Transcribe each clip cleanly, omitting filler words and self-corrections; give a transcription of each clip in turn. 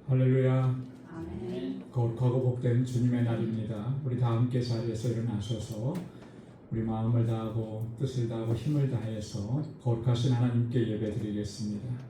할렐루야. 아멘. 거룩하고 복된 주님의 날입니다. 우리 다 함께 자리에서 일어나셔서 우리 마음을 다하고 뜻을 다하고 힘을 다해서 거룩하신 하나님께 예배드리겠습니다.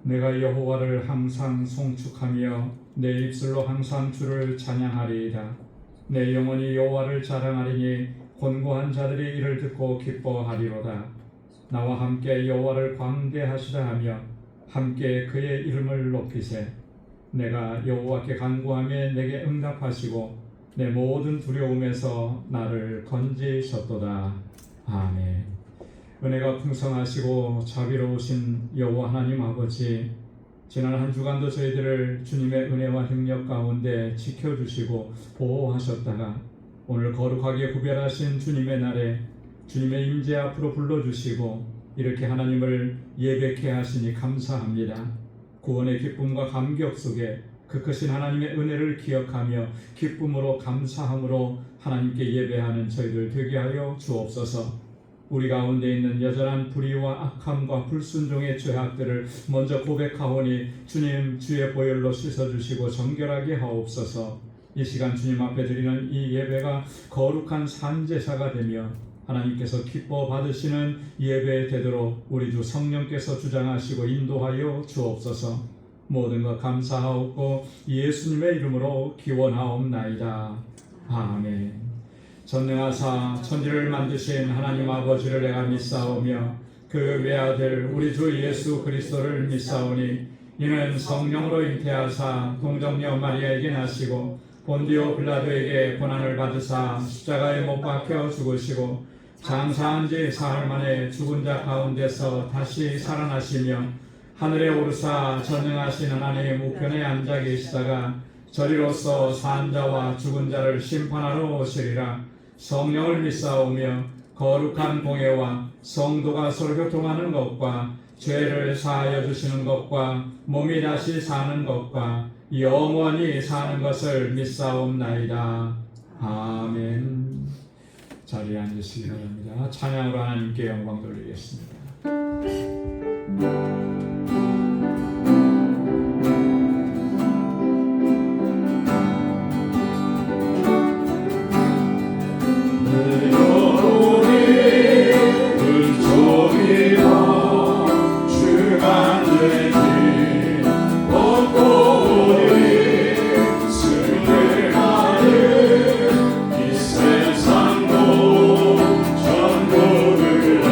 내가 여호와를 항상 송축하며 내 입술로 항상 주를 찬양하리이다. 내 영혼이 여호와를 자랑하리니 곤고한 자들이 이를 듣고 기뻐하리로다. 나와 함께 여호와를 광대하시라 하며 함께 그의 이름을 높이세. 내가 여호와께 간구하며 내게 응답하시고 내 모든 두려움에서 나를 건지셨도다. 아멘. 은혜가 풍성하시고 자비로우신 여호와 하나님 아버지, 지난 한 주간도 저희들을 주님의 은혜와 능력 가운데 지켜주시고 보호하셨다가 오늘 거룩하게 구별하신 주님의 날에 주님의 임재 앞으로 불러주시고 이렇게 하나님을 예배케 하시니 감사합니다. 구원의 기쁨과 감격 속에 그 크신 하나님의 은혜를 기억하며 기쁨으로 감사함으로 하나님께 예배하는 저희들 되게 하여 주옵소서. 우리 가운데 있는 여전한 불의와 악함과 불순종의 죄악들을 먼저 고백하오니 주님 주의 보혈로 씻어주시고 정결하게 하옵소서. 이 시간 주님 앞에 드리는 이 예배가 거룩한 산제사가 되며 하나님께서 기뻐 받으시는 예배 되도록 우리 주 성령께서 주장하시고 인도하여 주옵소서. 모든 것 감사하옵고 예수님의 이름으로 기원하옵나이다. 아멘. 전능하사 천지를 만드신 하나님 아버지를 내가 믿사오며 그 외아들 우리 주 예수 그리스도를 믿사오니 이는 성령으로 잉태하사 동정녀 마리아에게 나시고 본디오 빌라도에게 고난을 받으사 십자가에 못 박혀 죽으시고 장사한 지 사흘 만에 죽은 자 가운데서 다시 살아나시며 하늘에 오르사 전능하신 하나님의 우편에 앉아 계시다가 저리로서 산 자와 죽은 자를 심판하러 오시리라. 성령을 믿사오며 거룩한 공예와 성도가 서로 교통하는 것과 죄를 사하여 주시는 것과 몸이 다시 사는 것과 영원히 사는 것을 믿사옵나이다. 아멘. 자리에 앉으시기 바랍니다. 찬양으로 하나님께 영광 돌리겠습니다. 전부를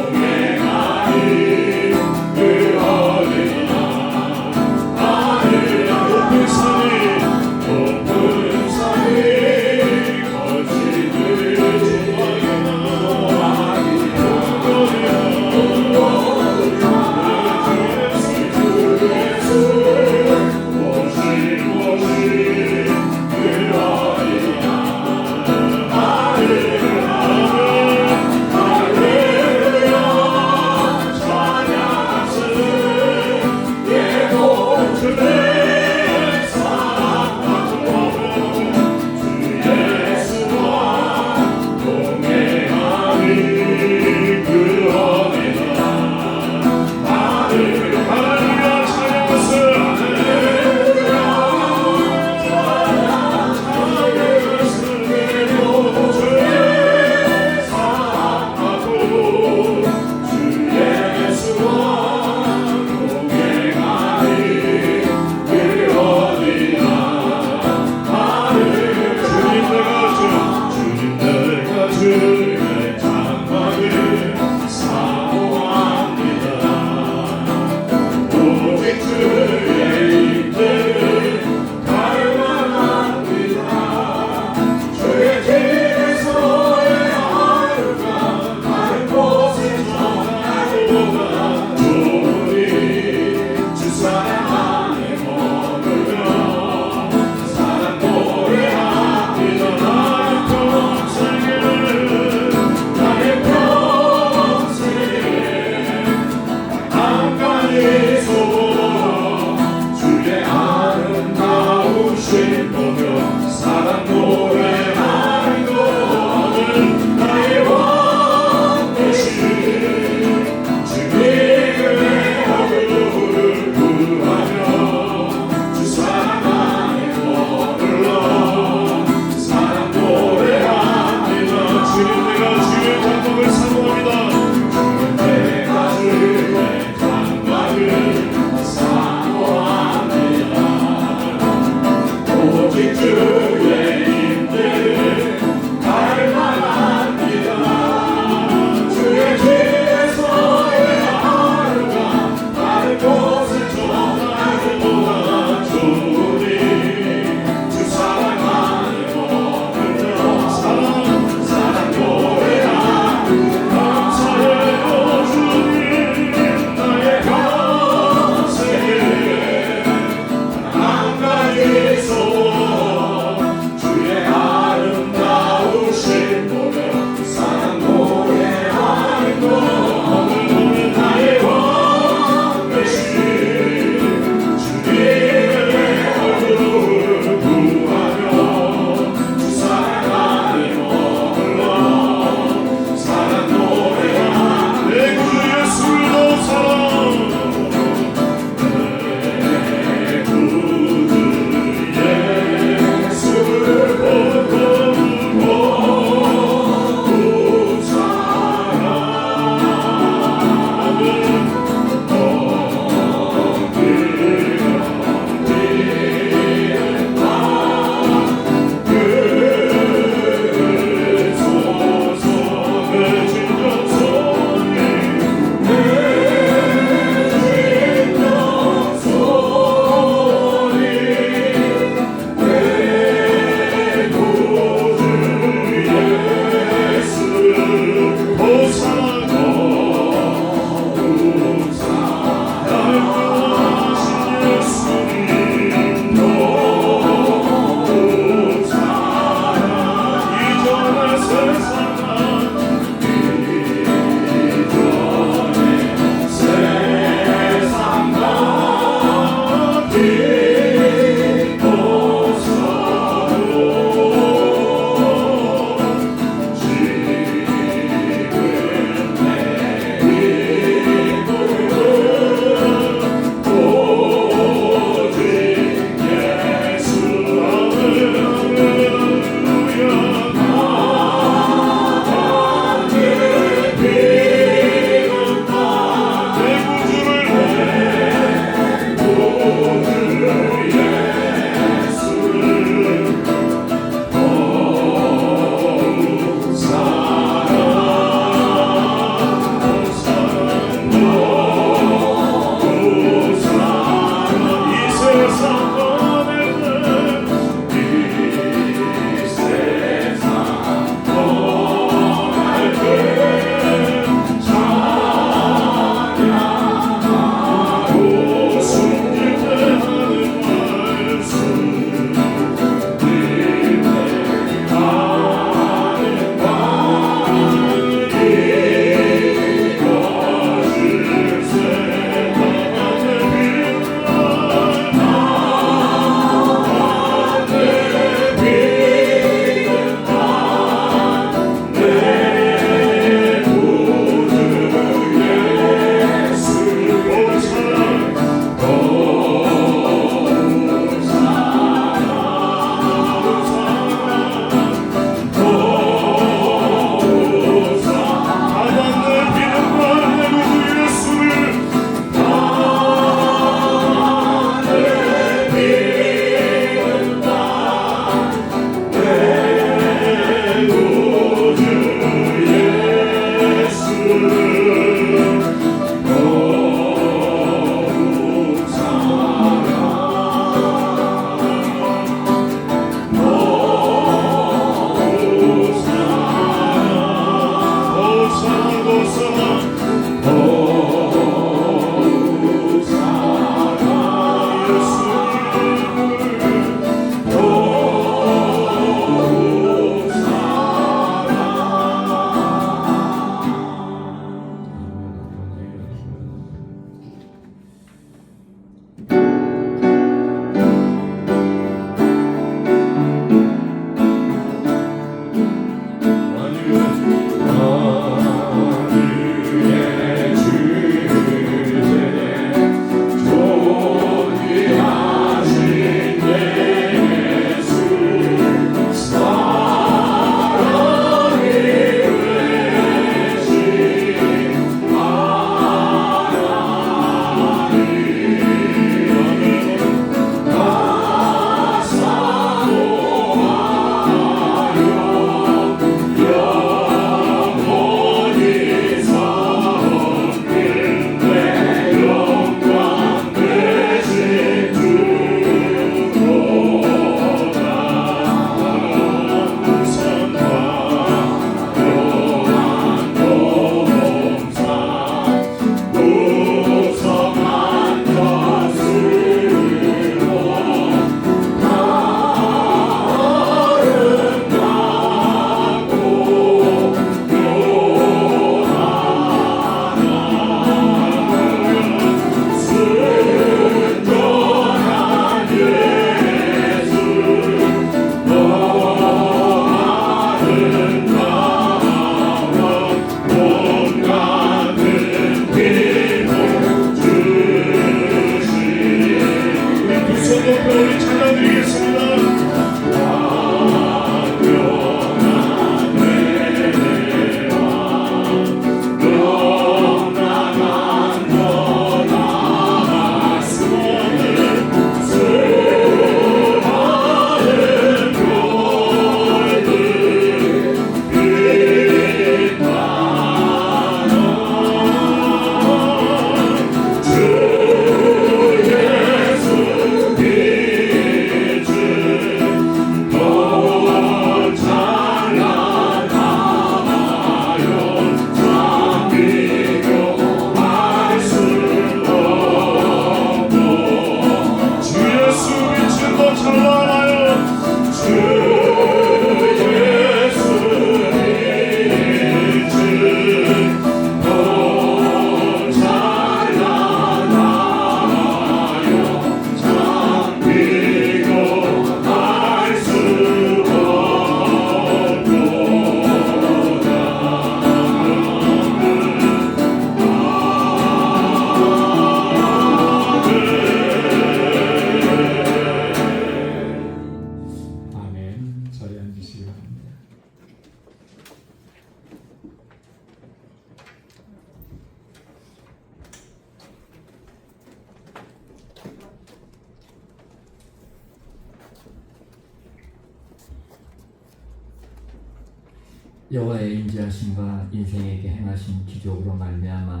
여호와의 인자하심과 인생에게 행하신 기적으로 말미암아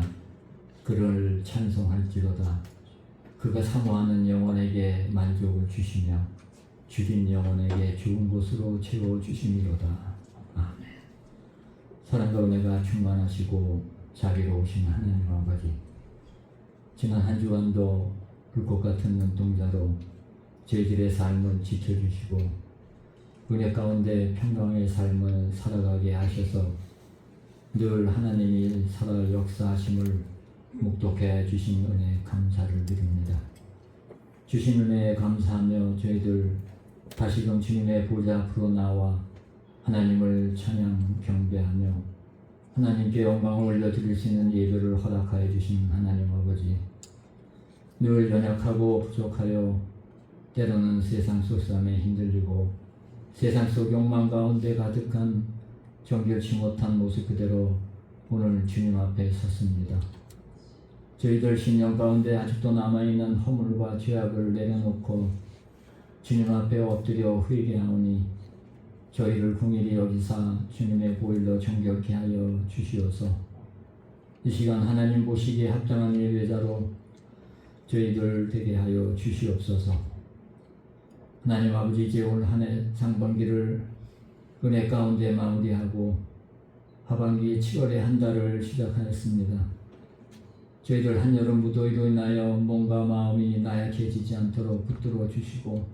그를 찬송할지로다. 그가 사모하는 영혼에게 만족을 주시며 죽인 영혼에게 좋은 곳으로 채워주심이로다. 아멘. 사랑과 은혜가 충만하시고 자비로우신 하나님 아버지, 지난 한 주간도 불꽃 같은 눈동자로 저희들의 삶을 지켜주시고 은혜 가운데 평강의 삶을 살아가게 하셔서 늘 하나님이 살아 역사하심을 묵독해 주신 은혜 감사를 드립니다. 주신 은혜에 감사하며 저희들 다시금 주님의 보좌 앞으로 나와 하나님을 찬양 경배하며 하나님께 영광을 올려드릴 수 있는 예배를 허락하여 주신 하나님 아버지, 늘 연약하고 부족하여 때로는 세상 속삼에 힘들리고 세상 속 욕망 가운데 가득한 정결치 못한 모습 그대로 오늘 주님 앞에 섰습니다. 저희들 심령 가운데 아직도 남아있는 허물과 죄악을 내려놓고 주님 앞에 엎드려 회개하오니 저희를 긍휼히 여기사 주님의 보혈로 정결케 하여 주시어서 이 시간 하나님 보시기에 합당한 예배자로 저희들 되게 하여 주시옵소서. 하나님 아버지, 이제 올 한 해 상반기를 은혜 가운데 마무리하고 하반기 7월의 한 달을 시작하였습니다. 저희들 한여름 무더위로 인하여 몸과 마음이 나약해지지 않도록 붙들어 주시고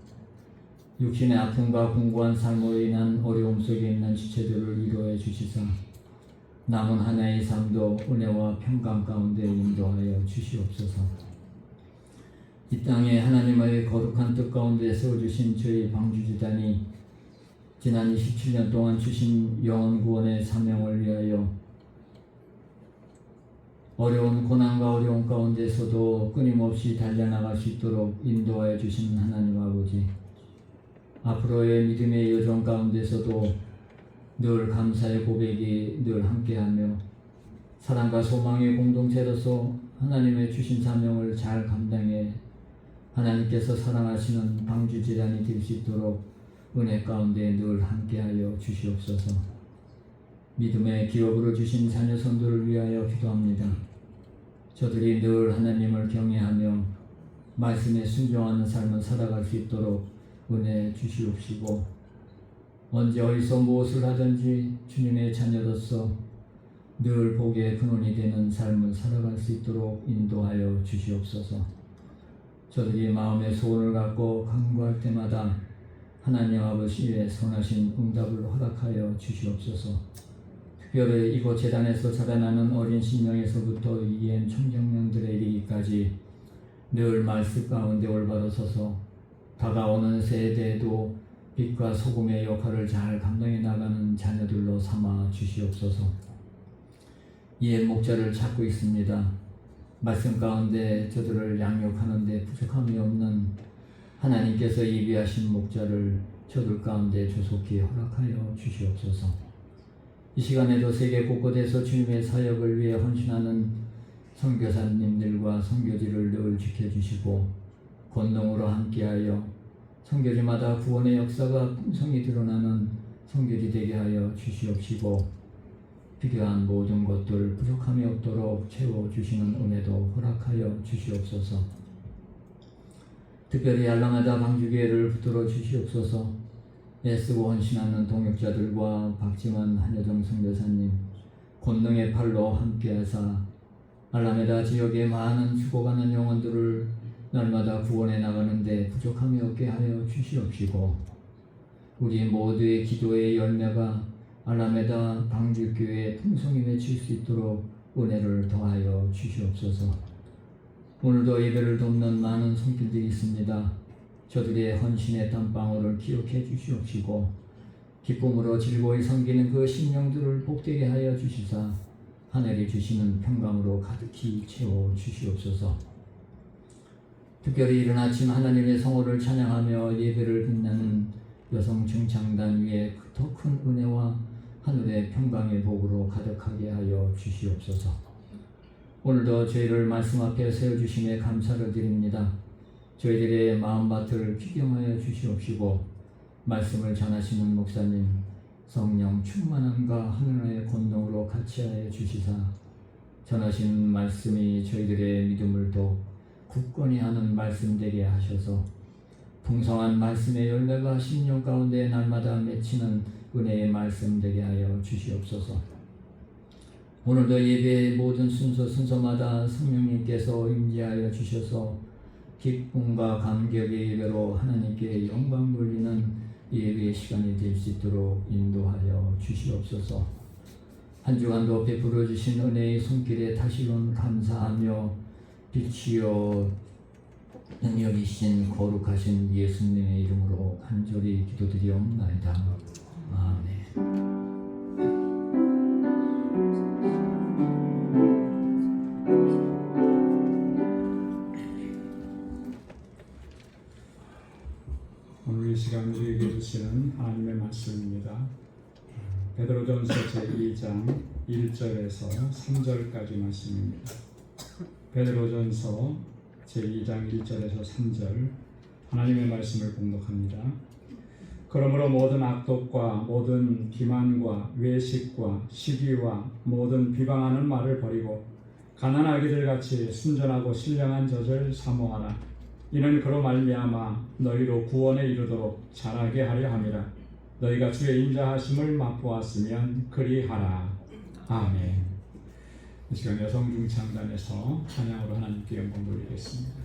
육신의 아픔과 공고한 삶으로 인한 어려움 속에 있는 지체들을 위로해 주시사 남은 한 해의 삶도 은혜와 평강 가운데 인도하여 주시옵소서. 이 땅에 하나님의 거룩한 뜻 가운데 세워주신 저희 방주지단이 지난 27년 동안 주신 영혼 구원의 사명을 위하여 어려운 고난과 어려움 가운데서도 끊임없이 달려나갈 수 있도록 인도하여 주신 하나님 아버지, 앞으로의 믿음의 여정 가운데서도 늘 감사의 고백이 늘 함께하며 사랑과 소망의 공동체로서 하나님의 주신 사명을 잘 감당해 하나님께서 사랑하시는 방주지단이 될 수 있도록 은혜 가운데 늘 함께하여 주시옵소서. 믿음의 기업으로 주신 자녀 선도를 위하여 기도합니다. 저들이 늘 하나님을 경외하며 말씀에 순종하는 삶을 살아갈 수 있도록 은혜 주시옵시고 언제 어디서 무엇을 하든지 주님의 자녀로서 늘 복의 근원이 되는 삶을 살아갈 수 있도록 인도하여 주시옵소서. 저들이 마음의 소원을 갖고 간구할 때마다 하나님 아버지의 선하신 응답을 허락하여 주시옵소서. 특별히 이곳 재단에서 자라나는 어린 심령에서부터 이기엔 청정년들에 이르기까지 늘 말씀 가운데 올바로 서서 다가오는 세대에도 빛과 소금의 역할을 잘 감당해 나가는 자녀들로 삼아 주시옵소서. 이에 목자를 찾고 있습니다. 말씀 가운데 저들을 양육하는 데 부족함이 없는 하나님께서 예비하신 목자를 저들 가운데 조속히 허락하여 주시옵소서. 이 시간에도 세계 곳곳에서 주님의 사역을 위해 헌신하는 선교사님들과 선교지를 늘 지켜주시고 권능으로 함께하여 선교지마다 구원의 역사가 풍성히 드러나는 선교지 되게 하여 주시옵시고 필요한 모든 것들 부족함이 없도록 채워주시는 은혜도 허락하여 주시옵소서. 특별히 알라마다 방주교회를 붙들어 주시옵소서. 애쓰고 헌신하는 동역자들과 박지만 한여정 선교사님 권능의 팔로 함께하사 알라메다 지역의 많은 죽어가는 영혼들을 날마다 구원해 나가는데 부족함이 없게 하여 주시옵시고 우리 모두의 기도의 열매가 알라메다 방주교회의 풍성히 맺힐 수 있도록 은혜를 더하여 주시옵소서. 오늘도 예배를 돕는 많은 손길들이 있습니다. 저들의 헌신의 땀방울을 기억해 주시옵시고 기쁨으로 즐거이 섬기는 그 심령들을 복되게 하여 주시사 하늘이 주시는 평강으로 가득히 채워 주시옵소서. 특별히 이른 아침 하나님의 성호를 찬양하며 예배를 빛나는 여성 중창단 위에 더 큰 은혜와 하늘의 평강의 복으로 가득하게 하여 주시옵소서. 오늘도 저희를 말씀 앞에 세워주심에 감사를 드립니다. 저희들의 마음밭을 귀경하여 주시옵시고 말씀을 전하시는 목사님, 성령 충만함과 하늘의 권능으로 같이하여 주시사 전하신 말씀이 저희들의 믿음을 더욱 굳건히 하는 말씀 되게 하셔서 풍성한 말씀의 열매가 심령 가운데 날마다 맺히는 은혜의 말씀 되게 하여 주시옵소서. 오늘도 예배의 모든 순서마다 성령님께서 임재하여 주셔서 기쁨과 감격의 예배로 하나님께 영광 돌리는 예배의 시간이 될 수 있도록 인도하여 주시옵소서. 한 주간도 베풀어 주신 은혜의 손길에 다시금 감사하며 빛이요 능력이신 거룩하신 예수님의 이름으로 간절히 기도드리옵나이다. 아멘. 오늘 이 시간 우리에게 주시는 하나님의 말씀입니다. 베드로전서 제2장 1절에서 3절까지 말씀입니다. 베드로전서 제2장 1절에서 3절 하나님의 말씀을 봉독합니다. 그러므로 모든 악독과 모든 기만과 외식과 시기와 모든 비방하는 말을 버리고 가난한 아기들같이 순전하고 신령한 젖을 사모하라. 이는 그로 말미암아 너희로 구원에 이르도록 자라게 하려 함이라. 너희가 주의 인자하심을 맛보았으면 그리하라. 아멘. 이 시간 여성 중창단에서 찬양으로 하나님께 영광 돌리겠습니다.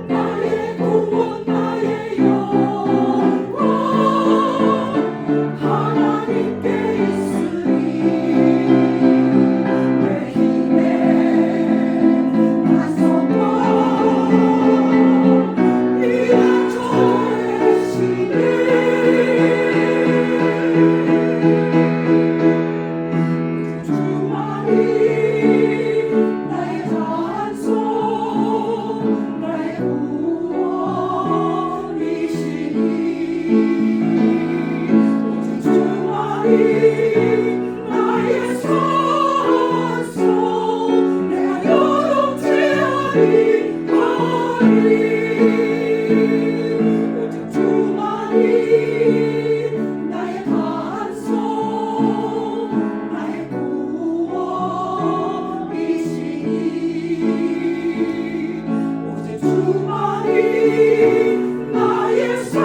나의 구원 나의 영원 하나님께 있으니 내 힘에 나서고 이런 전해시네 주만이 나의 찬송 나의 구원이시니 오직 주만이 나의 찬송 내가 영원히 아리하리 오직 주만이 나의 찬송 나의 구원이시니 오직 주만이 나의 찬송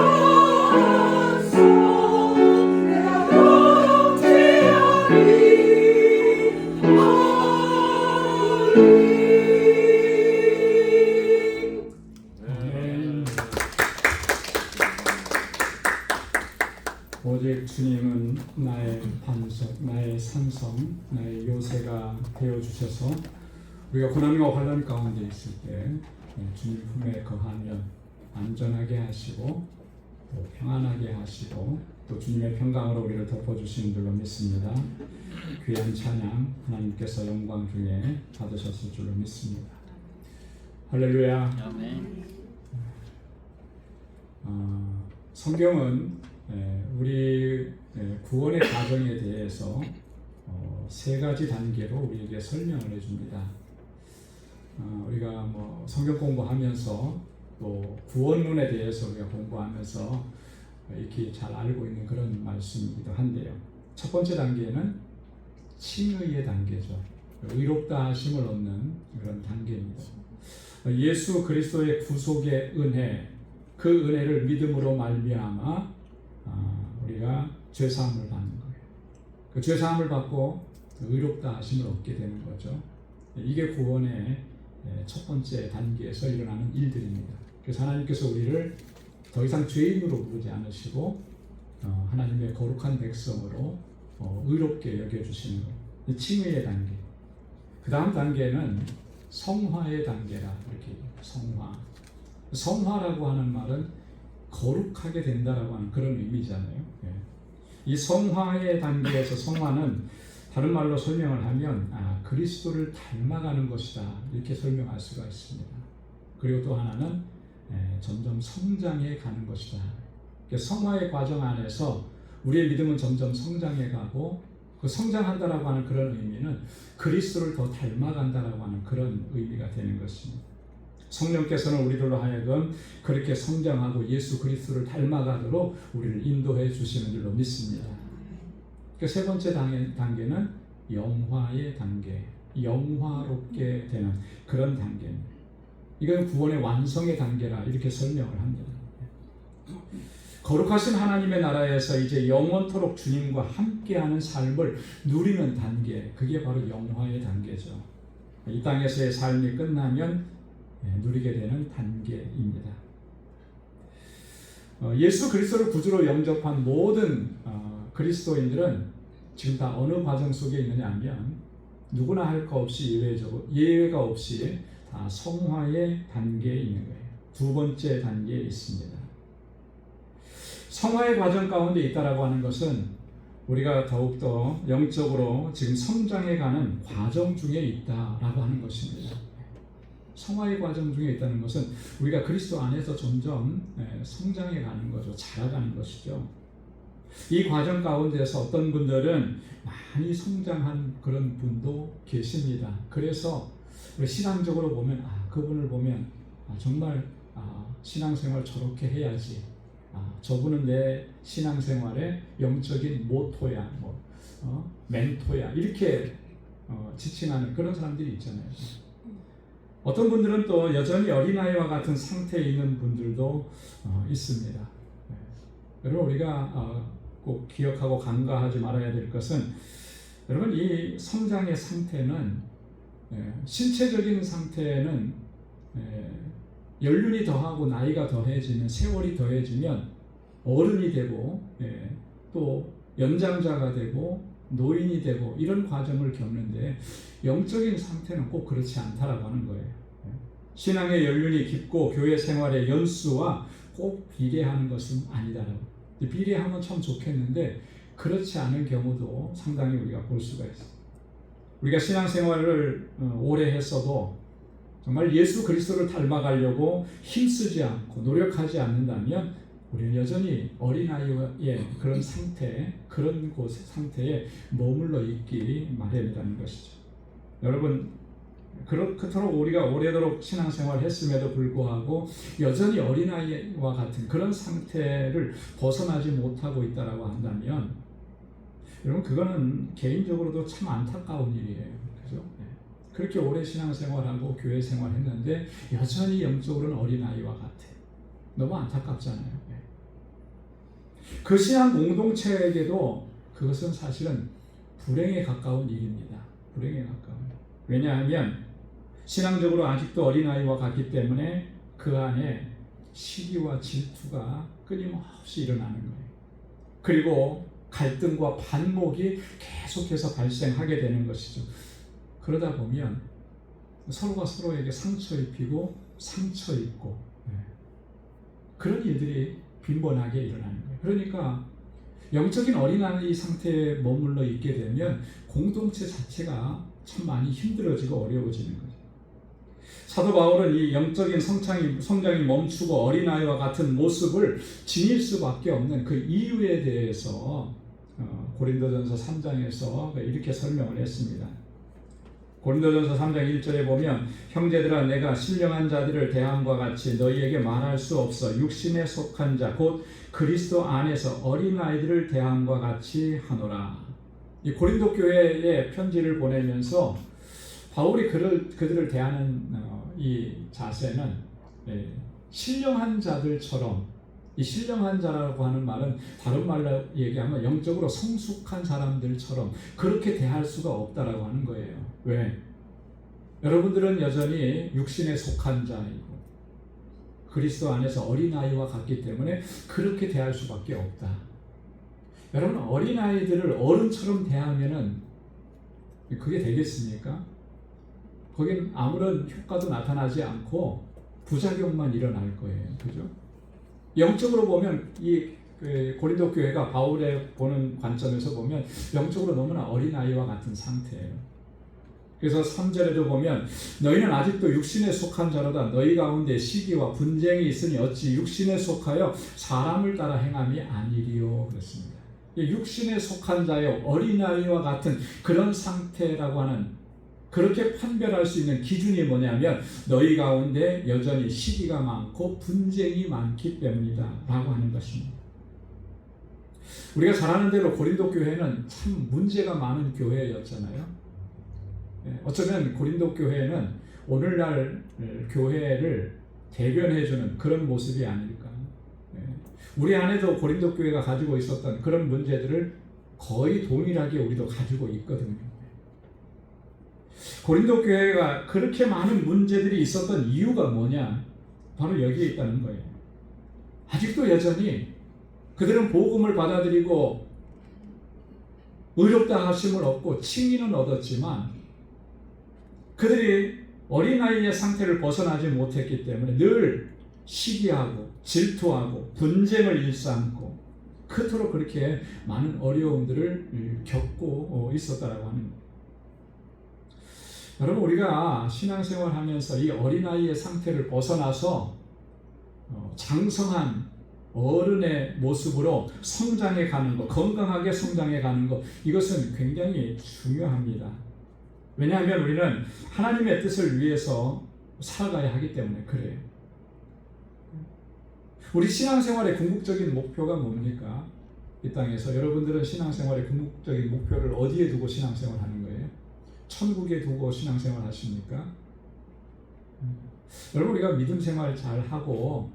내가 영원히 아리하리. 아멘. 오직 주님은 나의 반석, 나의 산성, 나의 요새가 되어주셔서 우리가 고난과 환난 가운데 있을 때 주님 품에 거하면 안전하게 하시고 또 평안하게 하시고 또 주님의 평강으로 우리를 덮어주시는 줄로 믿습니다. 귀한 찬양 하나님께서 영광 중에 받으셨을 줄로 믿습니다. 할렐루야. 아멘. 성경은 우리 구원의 과정에 대해서 세 가지 단계로 우리에게 설명을 해줍니다. 우리가 뭐 성경 공부하면서 또 구원론에 대해서 우리가 공부하면서 이렇게 잘 알고 있는 그런 말씀이기도 한데요. 첫 번째 단계는 칭의의 단계죠. 의롭다 하심을 얻는 그런 단계입니다. 예수 그리스도의 구속의 은혜, 그 은혜를 믿음으로 말미암아 우리가 죄사함을 받는 거예요. 그 죄사함을 받고 의롭다 하심을 얻게 되는 거죠. 이게 구원의 첫 번째 단계에서 일어나는 일들입니다. 그래서 하나님께서 우리를 더 이상 죄인으로 부르지 않으시고 하나님의 거룩한 백성으로 의롭게 여겨주시는 거예요. 칭의의 단계. 그 다음 단계는 성화의 단계라 이렇게 얘기해요. 성화. 성화라고 하는 말은 거룩하게 된다라고 하는 그런 의미잖아요. 이 성화의 단계에서 성화는 다른 말로 설명을 하면 그리스도를 닮아가는 것이다 이렇게 설명할 수가 있습니다. 그리고 또 하나는 점점 성장해 가는 것이다. 성화의 과정 안에서 우리의 믿음은 점점 성장해 가고 그 성장한다라고 하는 그런 의미는 그리스도를 더 닮아간다라고 하는 그런 의미가 되는 것입니다. 성령께서는 우리들로 하여금 그렇게 성장하고 예수 그리스도를 닮아가도록 우리를 인도해 주시는 줄로 믿습니다. 세 번째 단계는 영화의 단계, 영화롭게 되는 그런 단계입니다. 이건 구원의 완성의 단계라 이렇게 설명을 합니다. 거룩하신 하나님의 나라에서 이제 영원토록 주님과 함께하는 삶을 누리는 단계, 그게 바로 영화의 단계죠. 이 땅에서의 삶이 끝나면 누리게 되는 단계입니다. 예수 그리스도를 구주로 영접한 모든 그리스도인들은 지금 다 어느 과정 속에 있느냐 하면 누구나 할 거 없이 예외가 없이 다 성화의 단계에 있는 거예요. 두 번째 단계에 있습니다. 성화의 과정 가운데 있다라고 하는 것은 우리가 더욱더 영적으로 지금 성장해가는 과정 중에 있다라고 하는 것입니다. 성화의 과정 중에 있다는 것은 우리가 그리스도 안에서 점점 성장해가는 거죠. 자라가는 것이죠. 이 과정 가운데서 어떤 분들은 많이 성장한 그런 분도 계십니다. 그래서 신앙적으로 보면 그분을 보면 정말 신앙생활 저렇게 해야지. 저분은 내 신앙생활의 영적인 모토야, 멘토야 이렇게 지칭하는 그런 사람들이 있잖아요. 어떤 분들은 또 여전히 어린아이와 같은 상태에 있는 분들도 있습니다. 여러분 우리가 꼭 기억하고 간과하지 말아야 될 것은 여러분 이 성장의 상태는 신체적인 상태는 연륜이 더하고 나이가 더해지면 세월이 더해지면 어른이 되고 또 연장자가 되고 노인이 되고 이런 과정을 겪는데 영적인 상태는 꼭 그렇지 않다라고 하는 거예요. 신앙의 연륜이 깊고 교회 생활의 연수와 꼭 비례하는 것은 아니다라고. 비례하면 참 좋겠는데 그렇지 않은 경우도 상당히 우리가 볼 수가 있어요. 우리가 신앙생활을 오래 했어도 정말 예수 그리스도를 닮아가려고 힘쓰지 않고 노력하지 않는다면 우리는 여전히 어린아이의 그런 상태, 그런 곳 상태에 머물러 있기 마련이라는 것이죠. 여러분, 그토록 우리가 오래도록 신앙생활을 했음에도 불구하고 여전히 어린아이와 같은 그런 상태를 벗어나지 못하고 있다고 한다면 여러분, 그거는 개인적으로도 참 안타까운 일이에요. 그죠? 그렇게 오래 신앙생활하고 교회 생활했는데 여전히 영적으로는 어린아이와 같아요. 너무 안타깝잖아요. 그 신앙 공동체에게도 그것은 사실은 불행에 가까운 일입니다. 불행에 가까운. 왜냐하면 신앙적으로 아직도 어린아이와 같기 때문에 그 안에 시기와 질투가 끊임없이 일어나는 거예요. 그리고 갈등과 반목이 계속해서 발생하게 되는 것이죠. 그러다 보면 서로가 서로에게 상처 입히고 상처 입고 그런 일들이 빈번하게 일어나는 거예요. 그러니까 영적인 어린아이 상태에 머물러 있게 되면 공동체 자체가 참 많이 힘들어지고 어려워지는 거죠. 사도 바울은 이 영적인 성장이 멈추고 어린아이와 같은 모습을 지닐 수밖에 없는 그 이유에 대해서 고린도전서 3장에서 이렇게 설명을 했습니다. 고린도전서 3장 1절에 보면 형제들아 내가 신령한 자들을 대함과 같이 너희에게 말할 수 없어 육신에 속한 자 곧 그리스도 안에서 어린아이들을 대함과 같이 하노라. 이 고린도 교회에 편지를 보내면서 바울이 그들을 대하는 이 자세는 신령한 자들처럼, 이 신령한 자라고 하는 말은 다른 말로 얘기하면 영적으로 성숙한 사람들처럼 그렇게 대할 수가 없다라고 하는 거예요. 왜? 여러분들은 여전히 육신에 속한 자이고 그리스도 안에서 어린아이와 같기 때문에 그렇게 대할 수밖에 없다. 여러분, 어린아이들을 어른처럼 대하면은 그게 되겠습니까? 거긴 아무런 효과도 나타나지 않고 부작용만 일어날 거예요. 그죠? 영적으로 보면 이 고린도 교회가 바울의 보는 관점에서 보면 영적으로 너무나 어린아이와 같은 상태예요. 그래서 3절에도 보면 너희는 아직도 육신에 속한 자로다. 너희 가운데 시기와 분쟁이 있으니 어찌 육신에 속하여 사람을 따라 행함이 아니리요. 그렇습니다. 육신에 속한 자요 어린아이와 같은 그런 상태라고 하는, 그렇게 판별할 수 있는 기준이 뭐냐면 너희 가운데 여전히 시기가 많고 분쟁이 많기 때문이다 라고 하는 것입니다. 우리가 잘 아는 대로 고린도 교회는 참 문제가 많은 교회였잖아요. 어쩌면 고린도 교회는 오늘날 교회를 대변해주는 그런 모습이 아닐까. 우리 안에도 고린도 교회가 가지고 있었던 그런 문제들을 거의 동일하게 우리도 가지고 있거든요. 고린도 교회가 그렇게 많은 문제들이 있었던 이유가 뭐냐? 바로 여기에 있다는 거예요. 아직도 여전히 그들은 복음을 받아들이고 의롭다 하심을 얻고 칭의는 얻었지만 그들이 어린아이의 상태를 벗어나지 못했기 때문에 늘 시기하고 질투하고 분쟁을 일삼고 그토록 그렇게 많은 어려움들을 겪고 있었다라고 하는 거예요. 여러분, 우리가 신앙생활 하면서 이 어린아이의 상태를 벗어나서 장성한 어른의 모습으로 성장해 가는 것, 건강하게 성장해 가는 것, 이것은 굉장히 중요합니다. 왜냐하면 우리는 하나님의 뜻을 위해서 살아가야 하기 때문에 그래요. 우리 신앙생활의 궁극적인 목표가 뭡니까? 이 땅에서 여러분들은 신앙생활의 궁극적인 목표를 어디에 두고 신앙생활 하는 거예요? 천국에 두고 신앙생활 하십니까? 여러분, 우리가 믿음 생활 잘 하고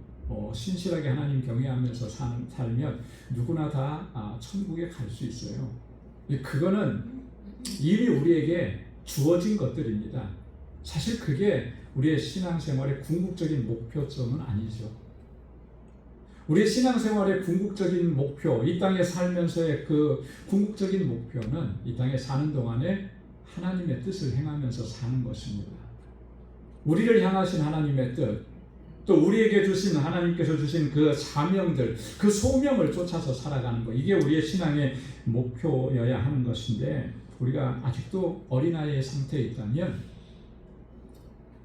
신실하게 하나님 경외하면서 살면 누구나 다 천국에 갈 수 있어요. 그거는 이미 우리에게 주어진 것들입니다. 사실 그게 우리의 신앙생활의 궁극적인 목표점은 아니죠. 우리의 신앙생활의 궁극적인 목표, 이 땅에 살면서의 그 궁극적인 목표는 이 땅에 사는 동안에 하나님의 뜻을 행하면서 사는 것입니다. 우리를 향하신 하나님의 뜻, 또 우리에게 주신 하나님께서 주신 그 사명들, 그 소명을 쫓아서 살아가는 것, 이게 우리의 신앙의 목표여야 하는 것인데, 우리가 아직도 어린아이의 상태에 있다면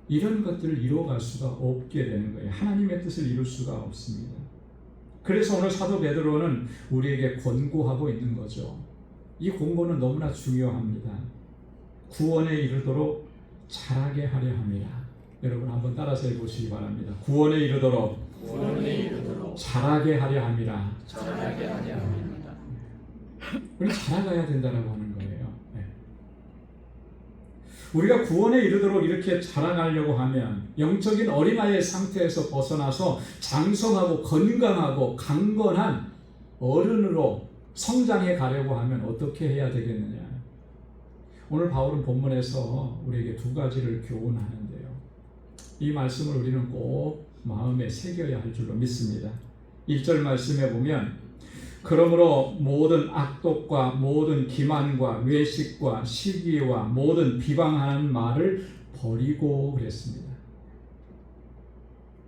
이런 것들을 이루어갈 수가 없게 되는 거예요. 하나님의 뜻을 이룰 수가 없습니다. 그래서 오늘 사도 베드로는 우리에게 권고하고 있는 거죠. 이 권고는 너무나 중요합니다. 구원에 이르도록 자라게 하려 합니다. 여러분 한번 따라서 해보시기 바랍니다. 구원에 이르도록 자라게 하려 합니다. 우리 자라가야 된다라고 하는 거예요. 네. 우리가 구원에 이르도록 이렇게 자라가려고 하면 영적인 어린아이의 상태에서 벗어나서 장성하고 건강하고 강건한 어른으로 성장해 가려고 하면 어떻게 해야 되겠느냐. 오늘 바울은 본문에서 우리에게 두 가지를 교훈하는데요. 이 말씀을 우리는 꼭 마음에 새겨야 할 줄로 믿습니다. 1절 말씀에 보면 그러므로 모든 악독과 모든 기만과 외식과 시기와 모든 비방하는 말을 버리고 그랬습니다.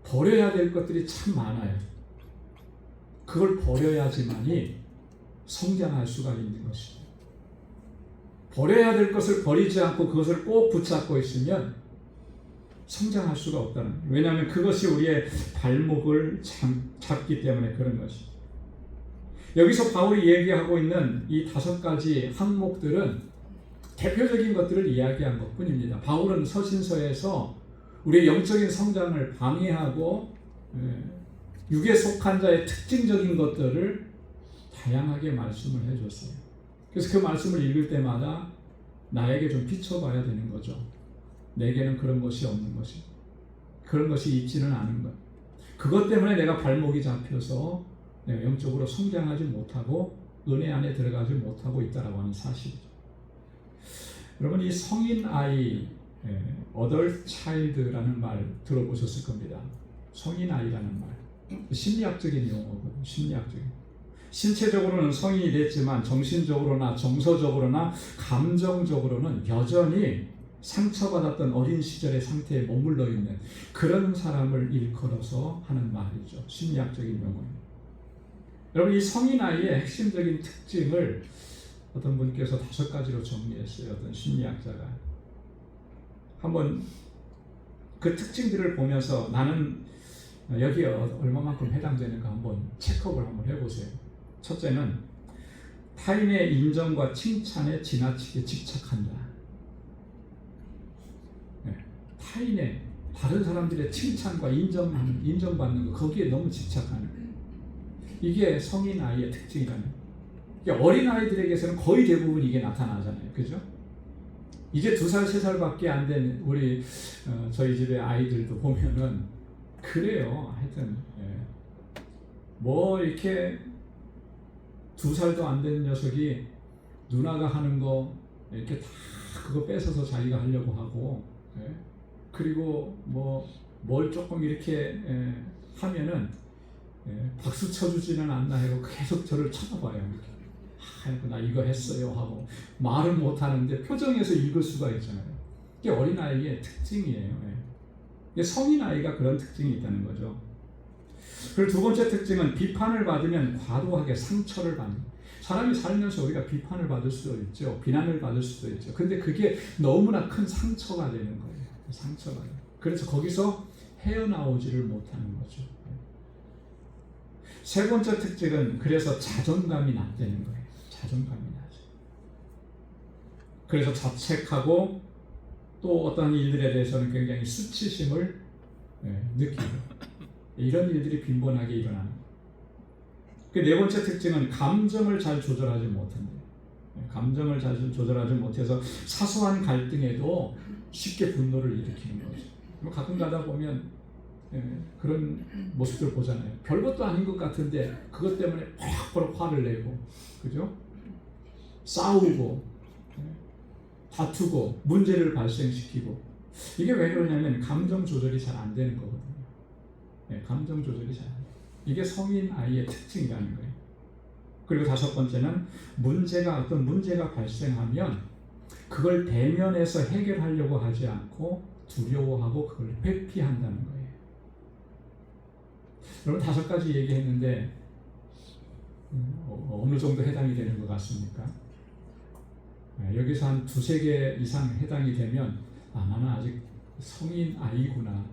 버려야 될 것들이 참 많아요. 그걸 버려야지만이 성장할 수가 있는 것입니다. 버려야 될 것을 버리지 않고 그것을 꼭 붙잡고 있으면 성장할 수가 없다는 거예요. 왜냐하면 그것이 우리의 발목을 잡기 때문에 그런 것입니다. 여기서 바울이 얘기하고 있는 이 5가지 항목들은 대표적인 것들을 이야기한 것뿐입니다. 바울은 서신서에서 우리의 영적인 성장을 방해하고 육에 속한 자의 특징적인 것들을 다양하게 말씀을 해줬어요. 그래서 그 말씀을 읽을 때마다 나에게 좀 비춰봐야 되는 거죠. 내게는 그런 것이 없는 것이, 그런 것이 있지는 않은 것. 그것 때문에 내가 발목이 잡혀서 내가 영적으로 성장하지 못하고 은혜 안에 들어가지 못하고 있다라고 하는 사실이죠. 여러분 이 성인 아이, adult child라는 말 들어보셨을 겁니다. 성인 아이라는 말, 심리학적인 용어거든요. 심리학적인. 신체적으로는 성인이 됐지만 정신적으로나 정서적으로나 감정적으로는 여전히 상처받았던 어린 시절의 상태에 머물러 있는 그런 사람을 일컬어서 하는 말이죠. 심리학적인 용어입니다. 여러분 이 성인 아이의 핵심적인 특징을 어떤 분께서 5가지로 정리했어요. 어떤 심리학자가. 한번 그 특징들을 보면서 나는 여기에 얼마만큼 해당되는가 한번 체크업을 한번 해보세요. 첫째는 타인의 인정과 칭찬에 지나치게 집착한다. 타인의 다른 사람들의 칭찬과 인정받는 거 거기에 너무 집착하는 거예요. 이게 성인 아이의 특징이라는 거예요. 어린 아이들에게서는 거의 대부분 이게 나타나잖아요. 그죠? 이제 2살, 3살밖에 안 된 우리 저희 집의 아이들도 보면은 그래요. 하여튼 뭐 이렇게 2살도 안 된 녀석이 누나가 하는 거 이렇게 다 그거 뺏어서 자기가 하려고 하고 그리고 뭘 조금 이렇게 하면은 박수 쳐주지는 않나 하고 계속 저를 쳐다봐요. 아이고 나 이거 했어요 하고 말은 못하는데 표정에서 읽을 수가 있잖아요. 이게 어린아이의 특징이에요. 성인 아이가 그런 특징이 있다는 거죠. 그리고 2번째 특징은 비판을 받으면 과도하게 상처를 받는. 사람이 살면서 우리가 비판을 받을 수도 있죠. 비난을 받을 수도 있죠. 근데 그게 너무나 큰 상처가 되는 거예요. 상처가. 그래서 거기서 헤어나오지를 못하는 거죠. 3번째 특징은 그래서 자존감이 낮다는 거예요. 자존감이 낮아요. 그래서 자책하고 또 어떤 일들에 대해서는 굉장히 수치심을 느끼고 이런 일들이 빈번하게 일어나는 거예요. 그 4번째 특징은 감정을 잘 조절하지 못한대요. 감정을 잘 조절하지 못해서 사소한 갈등에도 쉽게 분노를 일으키는 거죠. 가끔 가다 보면 그런 모습들 보잖아요. 별것도 아닌 것 같은데 그것 때문에 버럭버럭 화를 내고, 그죠? 싸우고 다투고 문제를 발생시키고 이게 왜 그러냐면 감정 조절이 잘 안 되는 거거든요. 감정 조절이 잘 안 돼요. 이게 성인 아이의 특징이라는 거예요. 그리고 다섯 번째는 어떤 문제가 발생하면 그걸 대면해서 해결하려고 하지 않고 두려워하고 그걸 회피한다는 거예요. 여러분 다섯 가지 얘기했는데 어느 정도 해당이 되는 것 같습니까? 여기서 한 두세 개 이상 해당이 되면 나는 아직 성인 아이구나.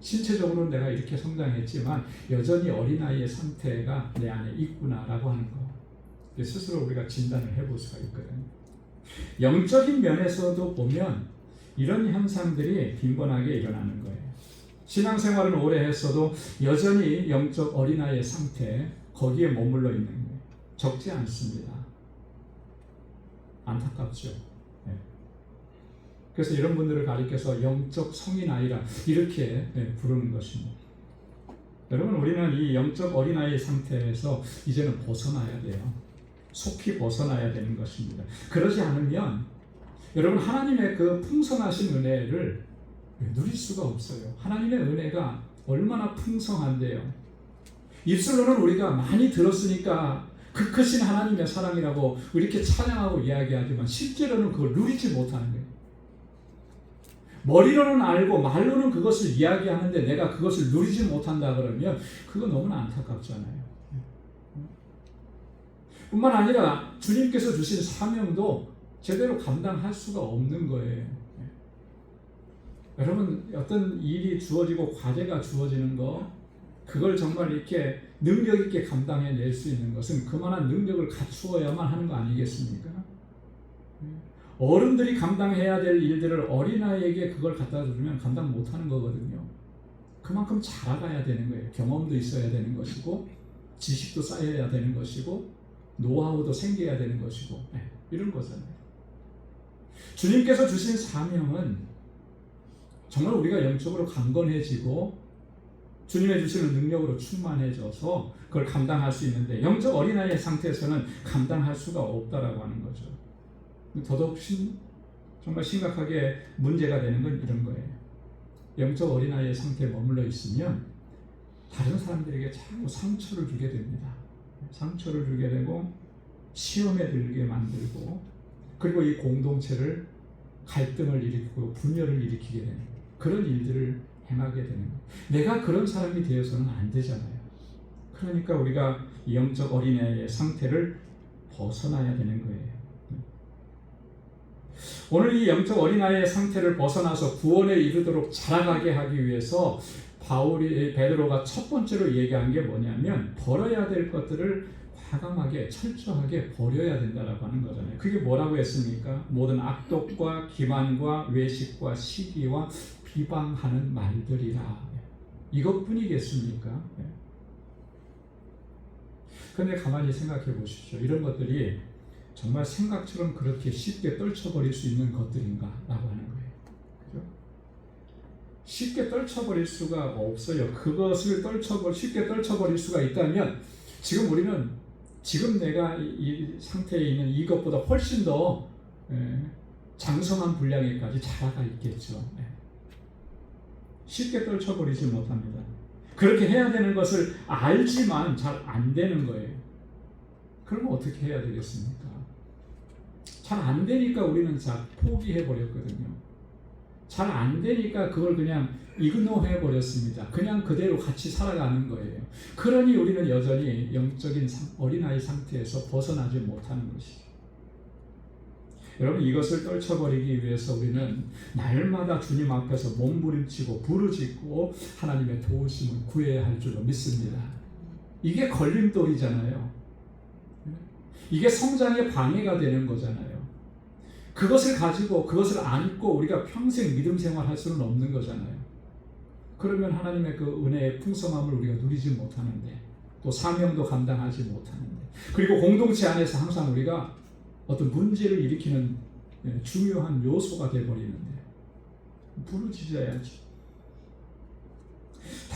신체적으로는 내가 이렇게 성장했지만 여전히 어린아이의 상태가 내 안에 있구나라고 하는 거. 스스로 우리가 진단을 해볼 수가 있거든요. 영적인 면에서도 보면 이런 현상들이 빈번하게 일어나는 거예요. 신앙생활은 오래 했어도 여전히 영적 어린아이의 상태 거기에 머물러 있는 거예요. 적지 않습니다. 안타깝죠. 그래서 이런 분들을 가리켜서 영적 성인아이라 이렇게 부르는 것입니다. 여러분 우리는 이 영적 어린아이의 상태에서 이제는 벗어나야 돼요. 속히 벗어나야 되는 것입니다. 그러지 않으면 여러분 하나님의 그 풍성하신 은혜를 누릴 수가 없어요. 하나님의 은혜가 얼마나 풍성한데요. 입술로는 우리가 많이 들었으니까 그 크신 하나님의 사랑이라고 이렇게 찬양하고 이야기하지만 실제로는 그걸 누리지 못하는 거예요. 머리로는 알고 말로는 그것을 이야기하는데 내가 그것을 누리지 못한다 그러면 그거 너무나 안타깝잖아요. 뿐만 아니라 주님께서 주신 사명도 제대로 감당할 수가 없는 거예요. 여러분 어떤 일이 주어지고 과제가 주어지는 거 그걸 정말 이렇게 능력 있게 감당해낼 수 있는 것은 그만한 능력을 갖추어야만 하는 거 아니겠습니까? 어른들이 감당해야 될 일들을 어린아이에게 그걸 갖다 주면 감당 못하는 거거든요. 그만큼 자라가야 되는 거예요. 경험도 있어야 되는 것이고 지식도 쌓여야 되는 것이고 노하우도 생겨야 되는 것이고 이런 거잖아요. 주님께서 주신 사명은 정말 우리가 영적으로 강건해지고 주님의 주시는 능력으로 충만해져서 그걸 감당할 수 있는데 영적 어린아이의 상태에서는 감당할 수가 없다라고 하는 거죠. 더더욱 정말 심각하게 문제가 되는 건 이런 거예요. 영적 어린아이의 상태에 머물러 있으면 다른 사람들에게 자꾸 상처를 주게 됩니다. 상처를 주게 되고 시험에 들게 만들고 그리고 이 공동체를 갈등을 일으키고 분열을 일으키게 되는 그런 일들을 행하게 되는 거예요. 내가 그런 사람이 되어서는 안 되잖아요. 그러니까 우리가 영적 어린아이의 상태를 벗어나야 되는 거예요. 오늘 이 영적 어린아이의 상태를 벗어나서 구원에 이르도록 자라가게 하기 위해서 베드로가 첫 번째로 얘기한 게 뭐냐면 버려야 될 것들을 과감하게 철저하게 버려야 된다라고 하는 거잖아요. 그게 뭐라고 했습니까? 모든 악독과 기만과 외식과 시기와 비방하는 말들이라. 이것뿐이겠습니까? 그런데 가만히 생각해 보십시오. 이런 것들이 정말 생각처럼 그렇게 쉽게 떨쳐버릴 수 있는 것들인가? 라고 하는 거예요. 그죠? 쉽게 떨쳐버릴 수가 없어요. 그것을 쉽게 떨쳐버릴 수가 있다면 지금 내가 이 상태에 있는 이것보다 훨씬 더 장성한 분량에까지 자라가 있겠죠. 쉽게 떨쳐버리지 못합니다. 그렇게 해야 되는 것을 알지만 잘 안 되는 거예요. 그러면 어떻게 해야 되겠습니까? 잘 안 되니까 우리는 포기해버렸거든요. 잘 안 되니까 그걸 그냥 이그노해버렸습니다. 그냥 그대로 같이 살아가는 거예요. 그러니 우리는 여전히 영적인 어린아이 상태에서 벗어나지 못하는 것이죠. 여러분 이것을 떨쳐버리기 위해서 우리는 날마다 주님 앞에서 몸부림치고 부르짖고 하나님의 도우심을 구해야 할 줄로 믿습니다. 이게 걸림돌이잖아요. 이게 성장의 방해가 되는 거잖아요. 그것을 가지고 그것을 안고 우리가 평생 믿음 생활할 수는 없는 거잖아요. 그러면 하나님의 그 은혜의 풍성함을 우리가 누리지 못하는데 또 사명도 감당하지 못하는데 그리고 공동체 안에서 항상 우리가 어떤 문제를 일으키는 중요한 요소가 되어버리는데 부르짖어야지.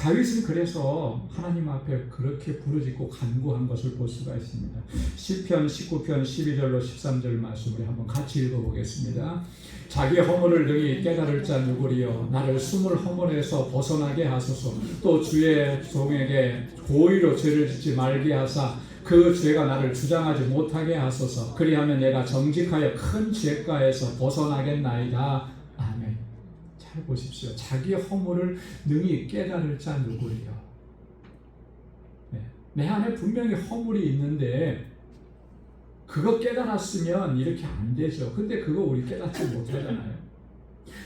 다윗은 그래서 하나님 앞에 그렇게 부르짖고 간구한 것을 볼 수가 있습니다. 시편 19편 12절로 13절 말씀을 한번 같이 읽어보겠습니다. 자기 허물을 능히 깨달을 자 누구리요? 나를 숨을 허물에서 벗어나게 하소서. 또 주의 종에게 고의로 죄를 짓지 말게 하사 그 죄가 나를 주장하지 못하게 하소서. 그리하면 내가 정직하여 큰 죄가에서 벗어나겠나이다. 아멘. 잘 보십시오. 자기 허물을 능히 깨달을 자 누구리요? 내 안에 분명히 허물이 있는데 그거 깨달았으면 이렇게 안 되죠. 근데 그거 우리 깨닫지 못하잖아요.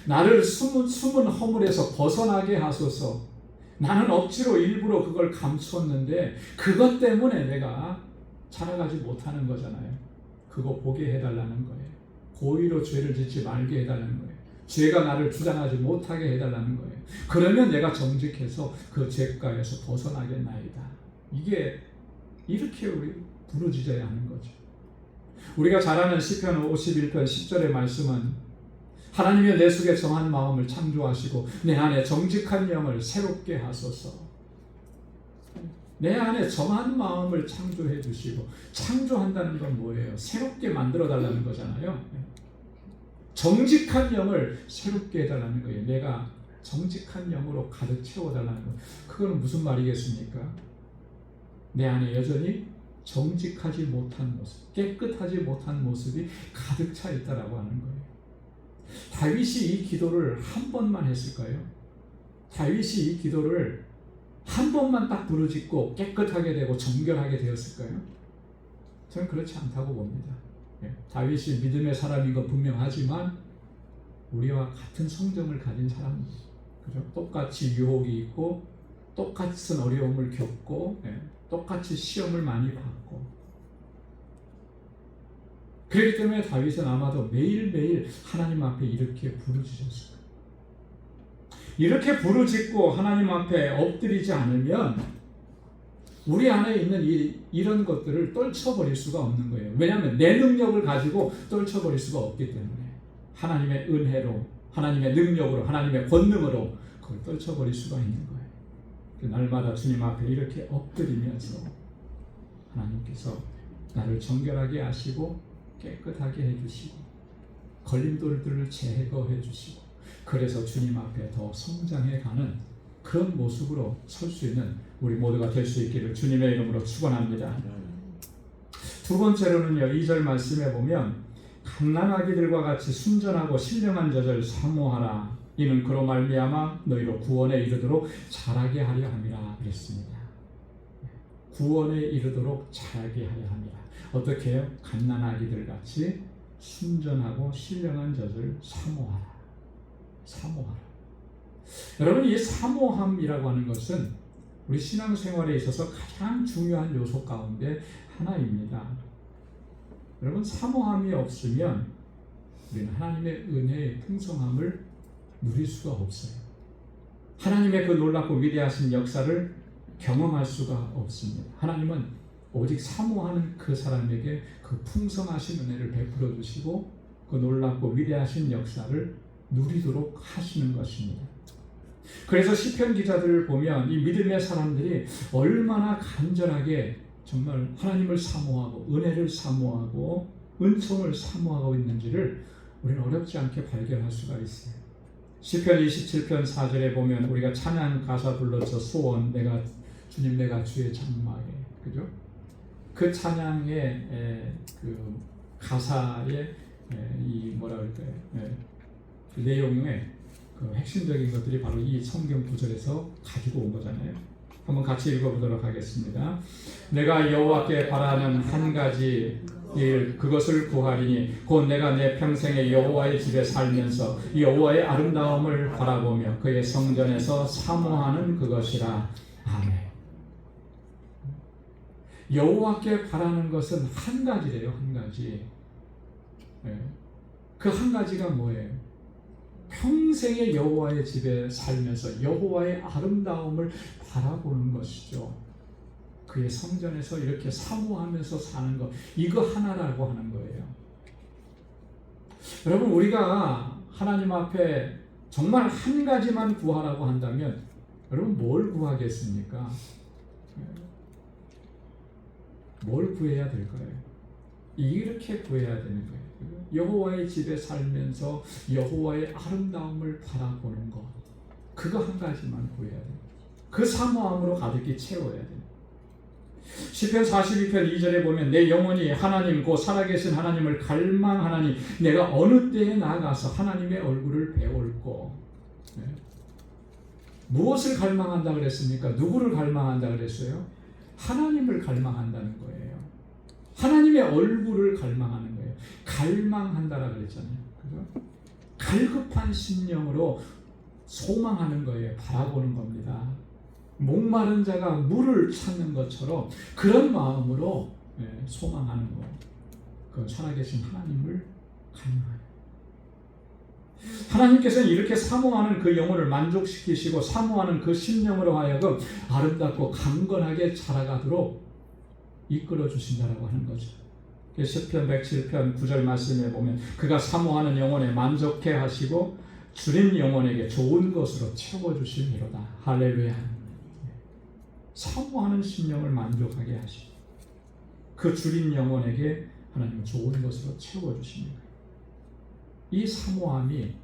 나를 숨은 허물에서 벗어나게 하소서. 나는 억지로 일부러 그걸 감췄는데 그것 때문에 내가 살아가지 못하는 거잖아요. 그거 보게 해달라는 거예요. 고의로 죄를 짓지 말게 해달라는 거예요. 죄가 나를 주장하지 못하게 해달라는 거예요. 그러면 내가 정직해서 그 죄가에서 벗어나겠나이다. 이게 이렇게 우리 부르짖어야 하는 거죠. 우리가 잘 아는 시편 51편 10절의 말씀은 하나님이 내 속에 정한 마음을 창조하시고 내 안에 정직한 영을 새롭게 하소서. 내 안에 정한 마음을 창조해 주시고, 창조한다는 건 뭐예요? 새롭게 만들어 달라는 거잖아요. 정직한 영을 새롭게 해달라는 거예요. 내가 정직한 영으로 가득 채워달라는 거예요. 그건 무슨 말이겠습니까? 내 안에 여전히 정직하지 못한 모습, 깨끗하지 못한 모습이 가득 차 있다라고 하는 거예요. 다윗이 이 기도를 한 번만 했을까요? 다윗이 이 기도를 한 번만 딱 부르짖고 깨끗하게 되고 정결하게 되었을까요? 저는 그렇지 않다고 봅니다. 다윗이 믿음의 사람인 건 분명하지만 우리와 같은 성정을 가진 사람입니다. 그죠? 똑같이 유혹이 있고 똑같은 어려움을 겪고 똑같이 시험을 많이 받고, 그렇기 때문에 다윗은 아마도 매일매일 하나님 앞에 이렇게 부르짖었을 거예요. 이렇게 부르짖고 하나님 앞에 엎드리지 않으면 우리 안에 있는 이런 것들을 떨쳐버릴 수가 없는 거예요. 왜냐하면 내 능력을 가지고 떨쳐버릴 수가 없기 때문에 하나님의 은혜로, 하나님의 능력으로, 하나님의 권능으로 그걸 떨쳐버릴 수가 있는 거예요. 날마다 주님 앞에 이렇게 엎드리면서 하나님께서 나를 정결하게 하시고 깨끗하게 해주시고 걸림돌들을 제거해 주시고, 그래서 주님 앞에 더 성장해가는 그런 모습으로 설 수 있는 우리 모두가 될 수 있기를 주님의 이름으로 축원합니다. 두 번째로는요, 2절 말씀에 보면 갓난아기들과 같이 순전하고 신령한 젖을 사모하라. 이는 그로 말미암아 너희로 구원에 이르도록 자라게 하려 함이라 그랬습니다. 구원에 이르도록 자라게 하려 함이라. 어떻게 해요? 갓난아기들 같이 순전하고 신령한 젖을 사모하라. 사모하라. 여러분, 이 사모함이라고 하는 것은 우리 신앙생활에 있어서 가장 중요한 요소 가운데 하나입니다. 여러분, 사모함이 없으면 우리는 하나님의 은혜의 풍성함을 누릴 수가 없어요. 하나님의 그 놀랍고 위대하신 역사를 경험할 수가 없습니다. 하나님은 오직 사모하는 그 사람에게 그 풍성하신 은혜를 베풀어 주시고 그 놀랍고 위대하신 역사를 누리도록 하시는 것입니다. 그래서 시편 기자들을 보면 이 믿음의 사람들이 얼마나 간절하게 정말 하나님을 사모하고 은혜를 사모하고 은총을 사모하고 있는지를 우리는 어렵지 않게 발견할 수가 있어요. 시편 27편 4절에 보면 우리가 찬양 가사 불러서 소원, 내가 주님 내가 주의 장막에, 그죠? 그 찬양의 그 가사의 이 뭐라 그럴까요? 그 내용의 그 핵심적인 것들이 바로 이 성경 구절에서 가지고 온 거잖아요. 한번 같이 읽어보도록 하겠습니다. 내가 여호와께 바라는 한 가지 일, 그것을 구하리니 곧 내가 내 평생에 여호와의 집에 살면서 여호와의 아름다움을 바라보며 그의 성전에서 사모하는 그것이라. 아멘. 여호와께 바라는 것은 한 가지래요. 한 가지. 그 한 가지가 뭐예요? 평생에 여호와의 집에 살면서 여호와의 아름다움을 바라보는 것이죠. 그의 성전에서 이렇게 사모하면서 사는 것, 이거 하나라고 하는 거예요. 여러분, 우리가 하나님 앞에 정말 한 가지만 구하라고 한다면 여러분 뭘 구하겠습니까? 뭘 구해야 될까요? 이렇게 구해야 되는 거예요. 여호와의 집에 살면서 여호와의 아름다움을 바라보는 것, 그거 한 가지만 구해야 돼요. 그 사모함으로 가득히 채워야 돼요. 시편 42편 2절에 보면 내 영혼이 하나님 곧 살아계신 하나님을 갈망하나니 내가 어느 때에 나아가서 하나님의 얼굴을 배울고. 네. 무엇을 갈망한다 그랬습니까? 누구를 갈망한다 그랬어요? 하나님을 갈망한다는 거예요. 하나님의 얼굴을 갈망하는 거예요. 갈망한다라 그랬잖아요. 그죠? 갈급한 심령으로 소망하는 거예요. 바라보는 겁니다. 목마른 자가 물을 찾는 것처럼 그런 마음으로 소망하는 거. 그 살아계신 하나님을 갈망해요. 하나님께서는 이렇게 사모하는 그 영혼을 만족시키시고 사모하는 그 심령으로 하여금 아름답고 강건하게 자라가도록 이끌어 주신다라고 하는 거죠. 시편 107편 9절 말씀에 보면 그가 사모하는 영혼에 만족해 하시고 줄인 영혼에게 좋은 것으로 채워주시미로다. 할렐루야. 사모하는 심령을 만족하게 하시고 그 줄인 영혼에게 하나님은 좋은 것으로 채워주십니다. 이 사모함이,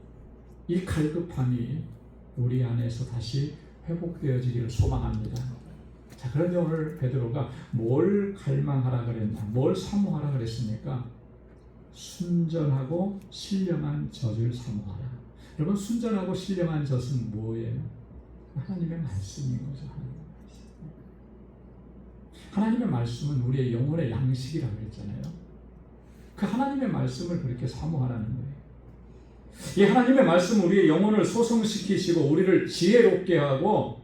이 갈급함이 우리 안에서 다시 회복되어지기를 소망합니다. 자, 그런데 오늘 베드로가 뭘 갈망하라 그랬나? 뭘 사모하라 그랬습니까? 순전하고 신령한 젖을 사모하라. 여러분, 순전하고 신령한 젖은 뭐예요? 하나님의 말씀인 거죠. 하나님의 말씀은 우리의 영혼의 양식이라고 했잖아요. 그 하나님의 말씀을 그렇게 사모하라는 거예요. 이 하나님의 말씀은 우리의 영혼을 소성시키시고 우리를 지혜롭게 하고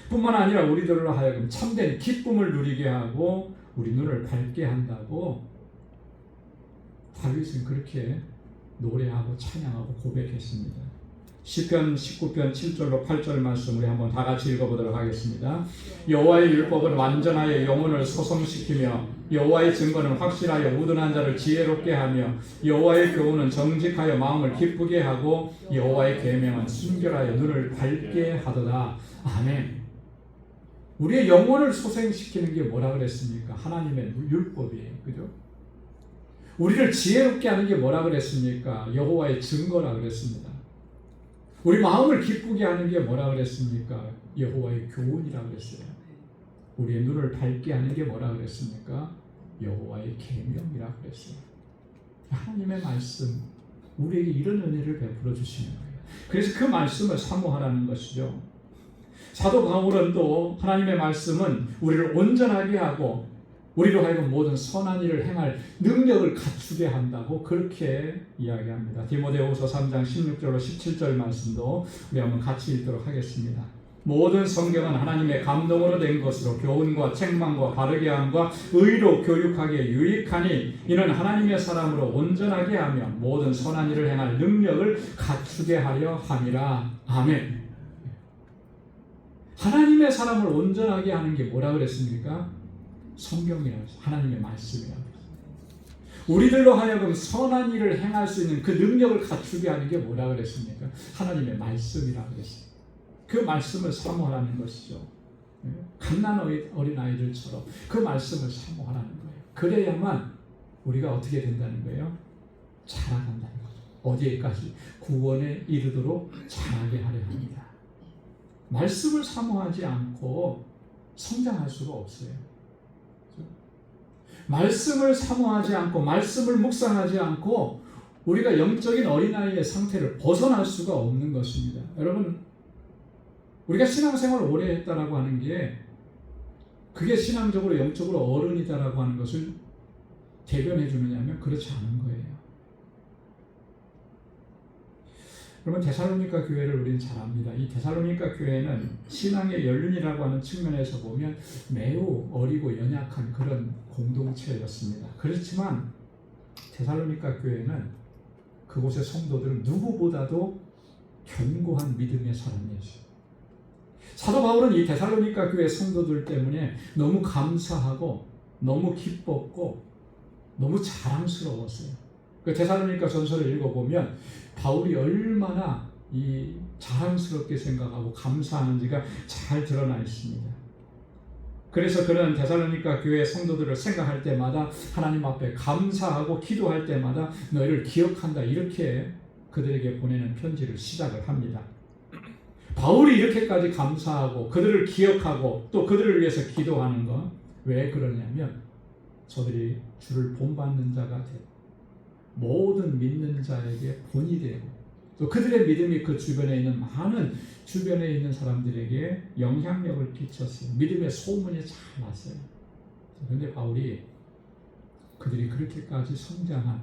뿐만 아니라 우리들로 하여금 참된 기쁨을 누리게 하고 우리 눈을 밝게 한다고 다윗은 그렇게 노래하고 찬양하고 고백했습니다. 시편 19편 7절로 8절 말씀 우리 한번 다 같이 읽어보도록 하겠습니다. 여호와의 율법은 완전하여 영혼을 소성시키며 여호와의 증거는 확실하여 우둔한 자를 지혜롭게 하며 여호와의 교훈은 정직하여 마음을 기쁘게 하고 여호와의 계명은 순결하여 눈을 밝게 하도다. 아멘. 우리의 영혼을 소생시키는 게 뭐라 그랬습니까? 하나님의 율법이에요. 그죠? 우리를 지혜롭게 하는 게 뭐라 그랬습니까? 여호와의 증거라 그랬습니다. 우리 마음을 기쁘게 하는 게 뭐라 그랬습니까? 여호와의 교훈이라 그랬어요. 우리의 눈을 밝게 하는 게 뭐라 그랬습니까? 여호와의 계명이라 그랬어요. 하나님의 말씀, 우리에게 이런 은혜를 베풀어 주시는 거예요. 그래서 그 말씀을 사모하라는 것이죠. 사도 바울은 또 하나님의 말씀은 우리를 온전하게 하고 우리로 하여금 모든 선한 일을 행할 능력을 갖추게 한다고 그렇게 이야기합니다. 디모데후서 3장 16절로 17절 말씀도 우리 한번 같이 읽도록 하겠습니다. 모든 성경은 하나님의 감동으로 된 것으로 교훈과 책망과 바르게 함과 의로 교육하기에 유익하니 이는 하나님의 사람으로 온전하게 하며 모든 선한 일을 행할 능력을 갖추게 하려 함이라. 아멘. 하나님의 사람을 온전하게 하는 게 뭐라 그랬습니까? 성경이라고 했어요. 하나님의 말씀이라고 했어요. 우리들로 하여금 선한 일을 행할 수 있는 그 능력을 갖추게 하는 게 뭐라 그랬습니까? 하나님의 말씀이라고 했어요. 그 말씀을 사모하라는 것이죠. 갓난 어린아이들처럼 그 말씀을 사모하라는 거예요. 그래야만 우리가 어떻게 된다는 거예요? 자라간다는 거죠. 어디에까지? 구원에 이르도록 자라게 하려 합니다. 말씀을 사모하지 않고 성장할 수가 없어요. 말씀을 사모하지 않고 말씀을 묵상하지 않고 우리가 영적인 어린아이의 상태를 벗어날 수가 없는 것입니다. 여러분, 우리가 신앙생활을 오래 했다라고 하는 게 그게 신앙적으로 영적으로 어른이다라고 하는 것을 대변해 주느냐면 그렇지 않은 거예요. 여러분, 데살로니가 교회를 우리는 잘 압니다. 이 데살로니가 교회는 신앙의 연륜이라고 하는 측면에서 보면 매우 어리고 연약한 그런 공동체였습니다. 그렇지만 데살로니가 교회는 그곳의 성도들은 누구보다도 견고한 믿음의 사람이었어요. 사도 바울은 이 데살로니가 교회 성도들 때문에 너무 감사하고 너무 기뻤고 너무 자랑스러웠어요. 그 데살로니가 전서를 읽어보면 바울이 얼마나 이 자랑스럽게 생각하고 감사하는지가 잘 드러나 있습니다. 그래서 그는 데살로니가 교회 성도들을 생각할 때마다 하나님 앞에 감사하고 기도할 때마다 너희를 기억한다, 이렇게 그들에게 보내는 편지를 시작을 합니다. 바울이 이렇게까지 감사하고 그들을 기억하고 또 그들을 위해서 기도하는 건 왜 그러냐면 저들이 주를 본받는 자가 되고 모든 믿는 자에게 본이 되고 또 그들의 믿음이 그 주변에 있는 많은 주변에 있는 사람들에게 영향력을 끼쳤어요. 믿음의 소문이 잘 났어요. 그런데 바울이 그들이 그렇게까지 성장한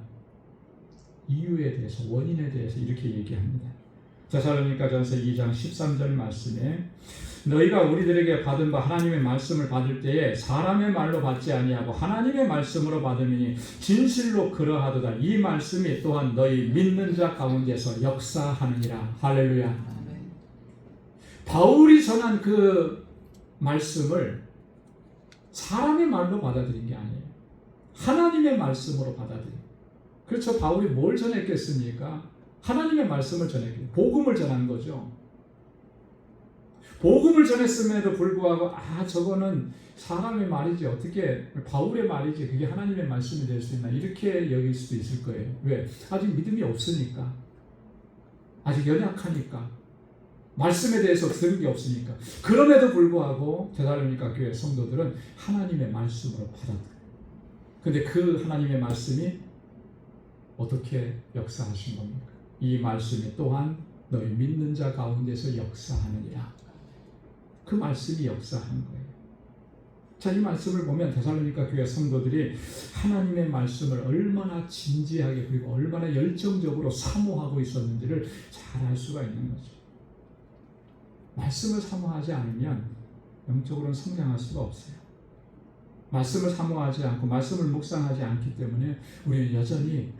이유에 대해서, 원인에 대해서 이렇게 얘기합니다. 데살로니가전서 2장 13절 말씀에 너희가 우리들에게 받은 바 하나님의 말씀을 받을 때에 사람의 말로 받지 아니하고 하나님의 말씀으로 받음이니 진실로 그러하도다. 이 말씀이 또한 너희 믿는 자 가운데서 역사하느니라. 할렐루야. 바울이 전한 그 말씀을 사람의 말로 받아들인 게 아니에요. 하나님의 말씀으로 받아들인. 그렇죠. 바울이 뭘 전했겠습니까? 하나님의 말씀을 전했겠죠. 복음을 전한 거죠. 복음을 전했음에도 불구하고 저거는 사람의 말이지, 어떻게 바울의 말이지 그게 하나님의 말씀이 될 수 있나, 이렇게 여길 수도 있을 거예요. 왜? 아직 믿음이 없으니까, 아직 연약하니까, 말씀에 대해서 들은 게 없으니까. 그럼에도 불구하고 데살로니가 교회 성도들은 하나님의 말씀으로 받아들여요. 근데 그 하나님의 말씀이 어떻게 역사하신 겁니까? 이 말씀이 또한 너희 믿는 자 가운데서 역사하느니라. 그 말씀이 역사하는 거예요. 자, 이 말씀을 보면 데살로니가 교회 성도들이 하나님의 말씀을 얼마나 진지하게 그리고 얼마나 열정적으로 사모하고 있었는지를 잘 알 수가 있는 거죠. 말씀을 사모하지 않으면 영적으로는 성장할 수가 없어요. 말씀을 사모하지 않고 말씀을 묵상하지 않기 때문에 우리는 여전히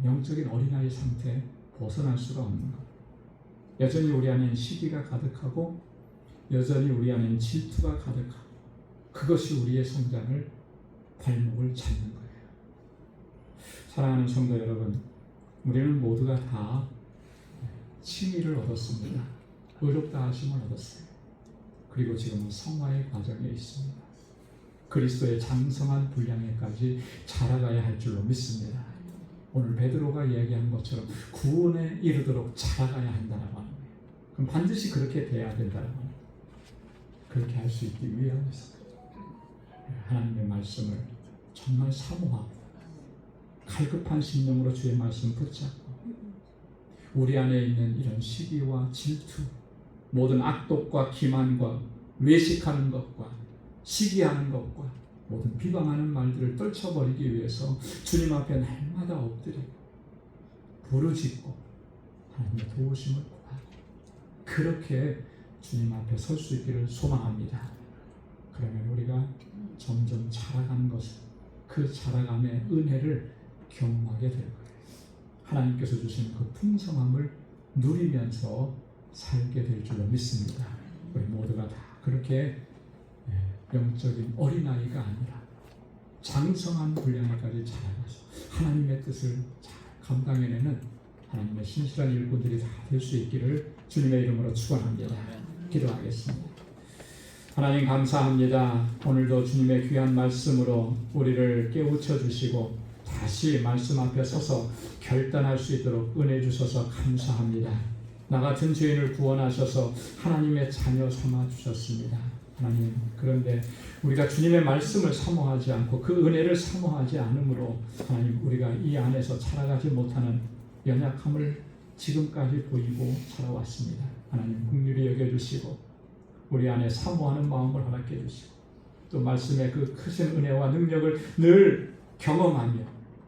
영적인 어린아이 상태에 벗어날 수가 없는 거예요. 여전히 우리 안에는 시기가 가득하고 여전히 우리 안에는 질투가 가득하고 그것이 우리의 성장을 발목을 잡는 거예요. 사랑하는 성도 여러분, 우리는 모두가 다 칭의를 얻었습니다. 의롭다 하심을 얻었어요. 그리고 지금은 성화의 과정에 있습니다. 그리스도의 장성한 분량에까지 자라가야 할 줄로 믿습니다. 오늘 베드로가 이야기한 것처럼 구원에 이르도록 자라가야 한다라고 하는 거예요. 그럼 반드시 그렇게 돼야 된다라고 하는 거예요. 그렇게 할 수 있기 위함에서 하나님의 말씀을 정말 사모하고 갈급한 심령으로 주의 말씀 붙잡고 우리 안에 있는 이런 시기와 질투, 모든 악독과 기만과 외식하는 것과 시기하는 것과 모든 비방하는 말들을 떨쳐버리기 위해서 주님 앞에 날마다 엎드리고 부르짖고 하나님의 도우심을 구하고 그렇게 주님 앞에 설 수 있기를 소망합니다. 그러면 우리가 점점 자라가는 것을, 그 자라감의 은혜를 경험하게 될 거예요. 하나님께서 주신 그 풍성함을 누리면서 살게 될 줄로 믿습니다. 우리 모두가 다 그렇게 영적인 어린아이가 아니라 장성한 분량에까지 자라가서 하나님의 뜻을 잘 감당해내는 하나님의 신실한 일꾼들이 다 될 수 있기를 주님의 이름으로 축원합니다. 기도하겠습니다. 하나님 감사합니다. 오늘도 주님의 귀한 말씀으로 우리를 깨우쳐 주시고 다시 말씀 앞에 서서 결단할 수 있도록 은혜 주셔서 감사합니다. 나 같은 죄인을 구원하셔서 하나님의 자녀 삼아 주셨습니다. 하나님, 그런데 우리가 주님의 말씀을 사모하지 않고 그 은혜를 사모하지 않으므로 하나님, 우리가 이 안에서 자라가지 못하는 연약함을 지금까지 보이고 살아왔습니다. 하나님, 긍휼히 여겨주시고 우리 안에 사모하는 마음을 허락해 주시고 또 말씀의 그 크신 은혜와 능력을 늘 경험하며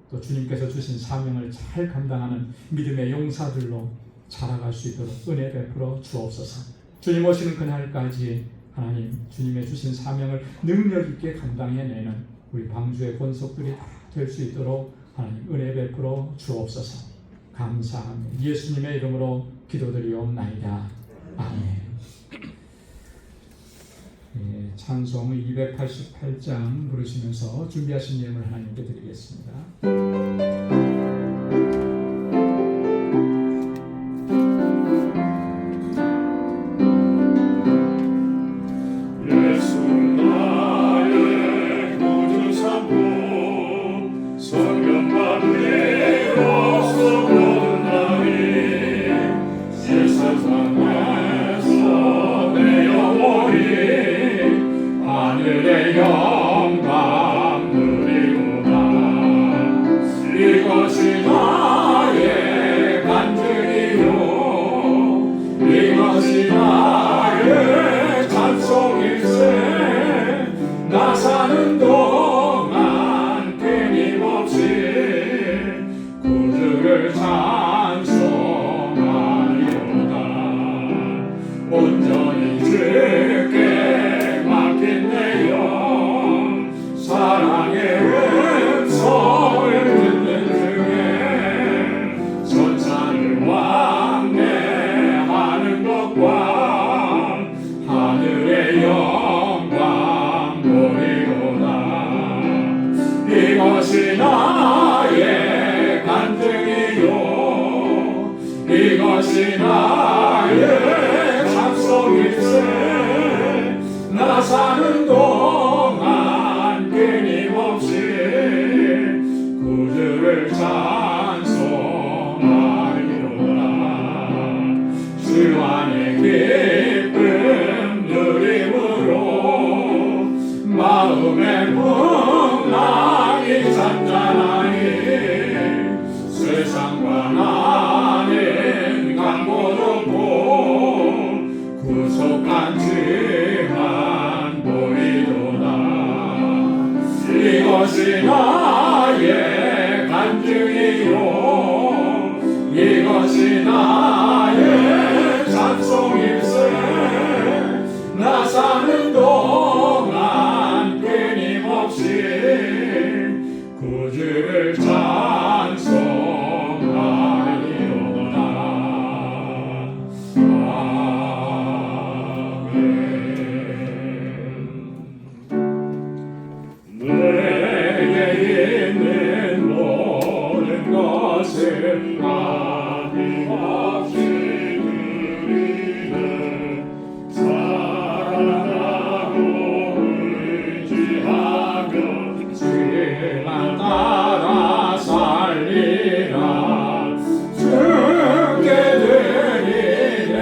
또 주님께서 주신 사명을 잘 감당하는 믿음의 용사들로 자라갈 수 있도록 은혜 베풀어 주옵소서. 주님 오시는 그날까지 하나님, 주님의 주신 사명을 능력 있게 감당해내는 우리 방주의 권속들이 다 될 수 있도록 하나님 은혜 베풀어 주옵소서. 감사합니다. 예수님의 이름으로 기도드리옵나이다. 아멘. 찬송 288장 부르시면서 준비하신 예물 하나님께 드리겠습니다. 주께 맡긴 내 영 사랑의 음성을 듣는 중에 천사를 왕래하는 것과 하늘의 영광 보리로다. 이것이 나의 간증이요 이것이 나의 찬송일세. 나 사는 동안 끊임없이 구주를 찬송하리로다. 주 안에 기쁨 누림으로 마음의 풍랑이 잔잔하니 세상과 나는 강보롭고 구속한지만 보이도다. 이것이 나의 간증이요 이것이 나의 찬송일세. 나 사는 동안 끊임없이 구주를 찬송하리로다. 아멘. 내게 있는 모든 것을 아낌없이 드리네. 사랑하고 의지하며 주만 따라 살리라. 주께 드리네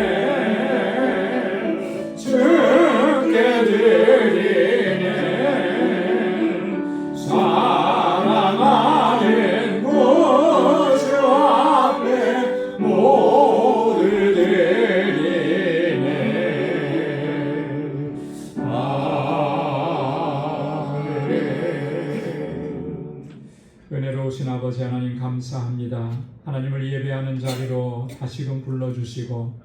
주께 드리네. 사랑하는 구주 앞에 모두 드리네. 아멘. 은혜로우신 아버지 하나님 감사합니다. 하나님을 예배하는 자리로 다시금 불러주시고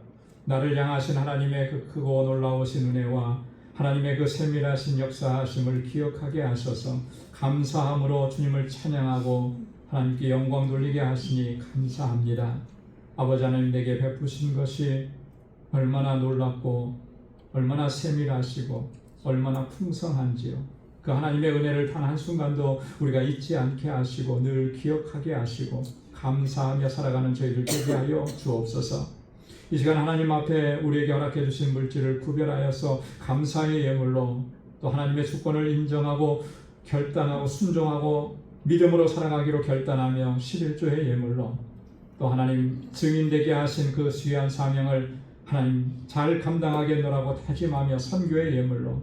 나를 향하신 하나님의 그 크고 놀라우신 은혜와 하나님의 그 세밀하신 역사하심을 기억하게 하셔서 감사함으로 주님을 찬양하고 하나님께 영광 돌리게 하시니 감사합니다. 아버지 하나님 내게 베푸신 것이 얼마나 놀랍고 얼마나 세밀하시고 얼마나 풍성한지요. 그 하나님의 은혜를 단 한순간도 우리가 잊지 않게 하시고 늘 기억하게 하시고 감사하며 살아가는 저희들 되게 하여 주옵소서. 이 시간 하나님 앞에 우리에게 허락해 주신 물질을 구별하여서 감사의 예물로 또 하나님의 주권을 인정하고 결단하고 순종하고 믿음으로 살아가기로 결단하며 11조의 예물로 또 하나님 증인되게 하신 그 귀한 사명을 하나님 잘 감당하겠노라고 다짐하며 선교의 예물로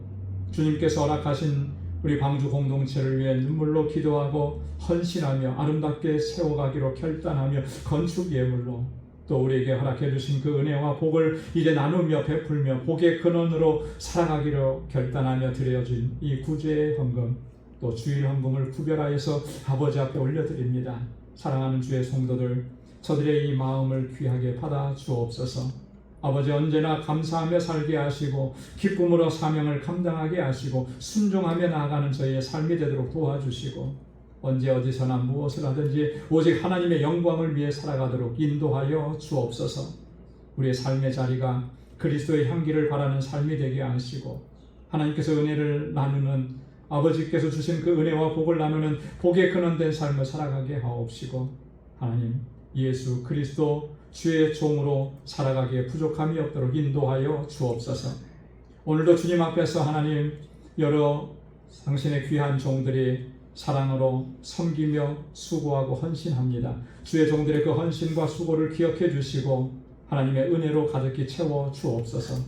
주님께서 허락하신 우리 방주 공동체를 위해 눈물로 기도하고 헌신하며 아름답게 세워가기로 결단하며 건축 예물로 또 우리에게 허락해 주신 그 은혜와 복을 이제 나누며 베풀며 복의 근원으로 살아가기로 결단하며 드려진 이 구제의 헌금 또 주일 헌금을 구별하여서 아버지 앞에 올려드립니다. 사랑하는 주의 성도들 저들의 이 마음을 귀하게 받아 주옵소서. 아버지 언제나 감사하며 살게 하시고 기쁨으로 사명을 감당하게 하시고 순종하며 나아가는 저희의 삶이 되도록 도와주시고 언제 어디서나 무엇을 하든지 오직 하나님의 영광을 위해 살아가도록 인도하여 주옵소서. 우리의 삶의 자리가 그리스도의 향기를 바라는 삶이 되게 하시고 하나님께서 은혜를 나누는 아버지께서 주신 그 은혜와 복을 나누는 복의 근원된 삶을 살아가게 하옵시고 하나님 예수 그리스도 주의 종으로 살아가기에 부족함이 없도록 인도하여 주옵소서. 오늘도 주님 앞에서 하나님 여러 당신의 귀한 종들이 사랑으로 섬기며 수고하고 헌신합니다. 주의 종들의 그 헌신과 수고를 기억해 주시고 하나님의 은혜로 가득히 채워 주옵소서.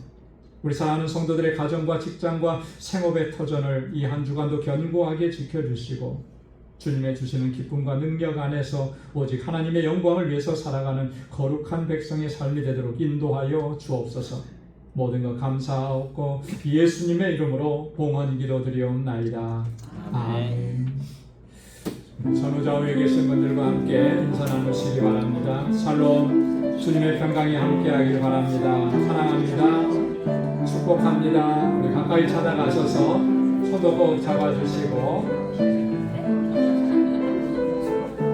우리 사랑하는 성도들의 가정과 직장과 생업의 터전을 이 한 주간도 견고하게 지켜주시고 주님의 주시는 기쁨과 능력 안에서 오직 하나님의 영광을 위해서 살아가는 거룩한 백성의 삶이 되도록 인도하여 주옵소서. 모든 것 감사하옵고 예수님의 이름으로 봉헌 기도드리옵나이다. 아멘. 선우좌 위에 계신 분들과 함께 인사 나누시기 바랍니다. 샬롬. 주님의 평강이 함께하길 바랍니다. 사랑합니다. 축복합니다. 우리 가까이 찾아가셔서 손도 꼭 잡아주시고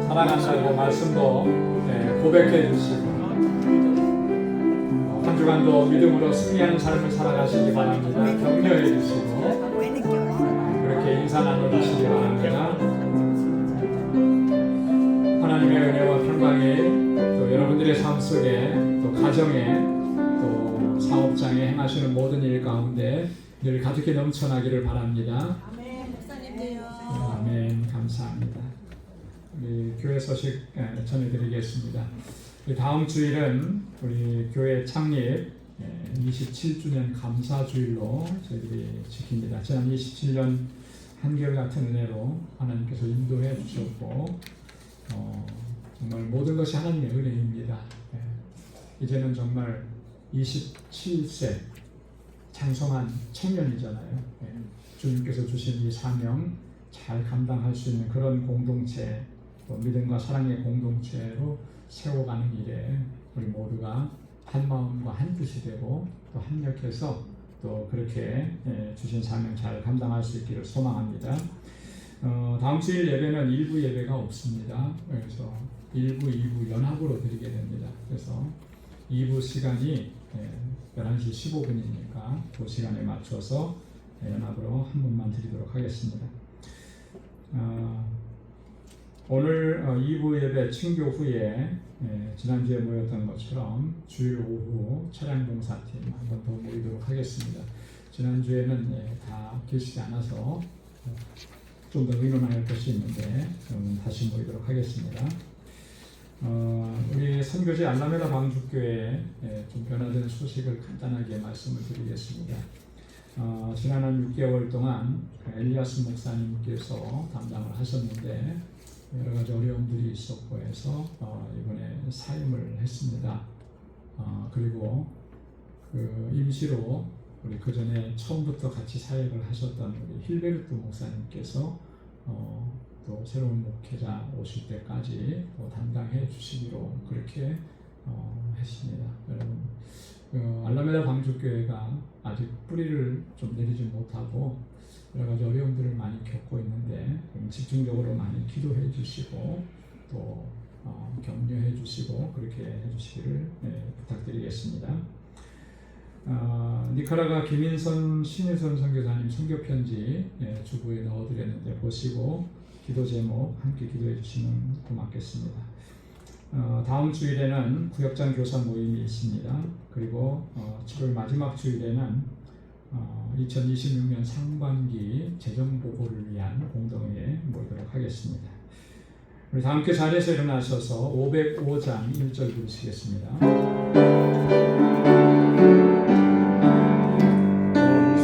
사랑한다고 말씀도 고백해 주시고 한 주간도 믿음으로 승리하는 삶을 살아가시기 바랍니다. 격려해 주시고 그렇게 인사 나눠주시기 바랍니다. 하나님의 은혜와 평강이 또 여러분들의 삶 속에 또 가정에 또 사업장에 행하시는 모든 일 가운데 늘 가득히 넘쳐나기를 바랍니다. 아멘. 목사님도요. 아멘. 감사합니다. 우리 교회 소식 전해드리겠습니다. 다음 주일은 우리 교회 창립 27주년 감사주일로 저희들이 지킵니다. 지난 27년 한결같은 은혜로 하나님께서 인도해 주셨고 정말 모든 것이 하나님의 은혜입니다. 이제는 정말 27세 장성한 청년이잖아요. 주님께서 주신 이 사명 잘 감당할 수 있는 그런 공동체, 또 믿음과 사랑의 공동체로 세워가는 일에 우리 모두가 한 마음과 한 뜻이 되고 또 합력해서 또 그렇게 주신 사명 잘 감당할 수 있기를 소망합니다. 다음 주일 예배는 일부 예배가 없습니다. 그래서 1부, 2부 연합으로 드리게 됩니다. 그래서 2부 시간이 11시 15분이니까 그 시간에 맞춰서 연합으로 한 번만 드리도록 하겠습니다. 오늘 2부 예배 친교 후에 지난주에 모였던 것처럼 주일 오후 차량 봉사팀 한 번 더 모이도록 하겠습니다. 지난주에는 다 계시지 않아서 좀 더 의논할 것이 있는데 다시 모이도록 하겠습니다. 우리 선교지 알라메다 방주교회 좀 변화된 소식을 간단하게 말씀을 드리겠습니다. 지난 한 6개월 동안 엘리아스 목사님께서 담당을 하셨는데 여러 가지 어려움들이 있었고 해서 이번에 사임을 했습니다. 그리고 그 임시로 우리 그 전에 처음부터 같이 사역을 하셨던 우리 힐베르트 목사님께서 또 새로운 목회자 오실 때까지 또 담당해 주시기로 그렇게 했습니다. 여러분, 알라메다 방주교회가 아직 뿌리를 좀 내리지 못하고 여러 가지 어려움들을 많이 겪고 있는데 집중적으로 많이 기도해 주시고 또 격려해 주시고 그렇게 해 주시기를 부탁드리겠습니다. 니카라과 김인선 신혜선 선교사님 선교편지 주부에 넣어드렸는데 보시고 기도 제목 함께 기도해 주시면 고맙겠습니다. 다음 주일에는 구역장 교사 모임이 있습니다. 그리고 7월 마지막 주일에는 2026년 상반기 재정보고를 위한 공동회에 모이도록 하겠습니다. 우리 다 함께 자리에서 일어나셔서 505장 1절 부르시겠습니다.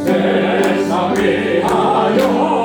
세상 위하여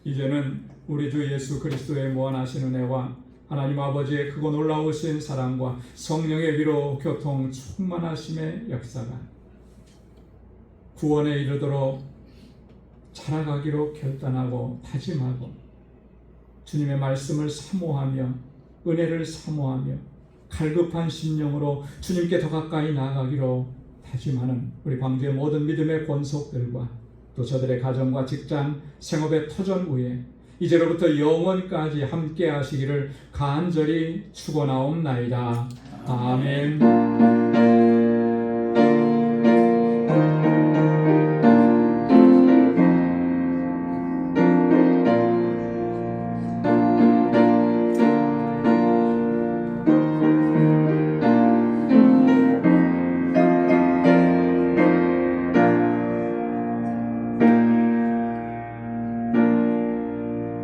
이제는 우리 주 예수 그리스도의 무한하신 은혜와 하나님 아버지의 크고 놀라우신 사랑과 성령의 위로 교통 충만하심의 역사가 구원에 이르도록 자라가기로 결단하고 다짐하고 주님의 말씀을 사모하며 은혜를 사모하며 갈급한 심령으로 주님께 더 가까이 나아가기로 다짐하는 우리 광주의 모든 믿음의 권속들과 또 저들의 가정과 직장, 생업의 터전 위에 이제로부터 영원까지 함께 하시기를 간절히 축원하옵나이다. 아멘.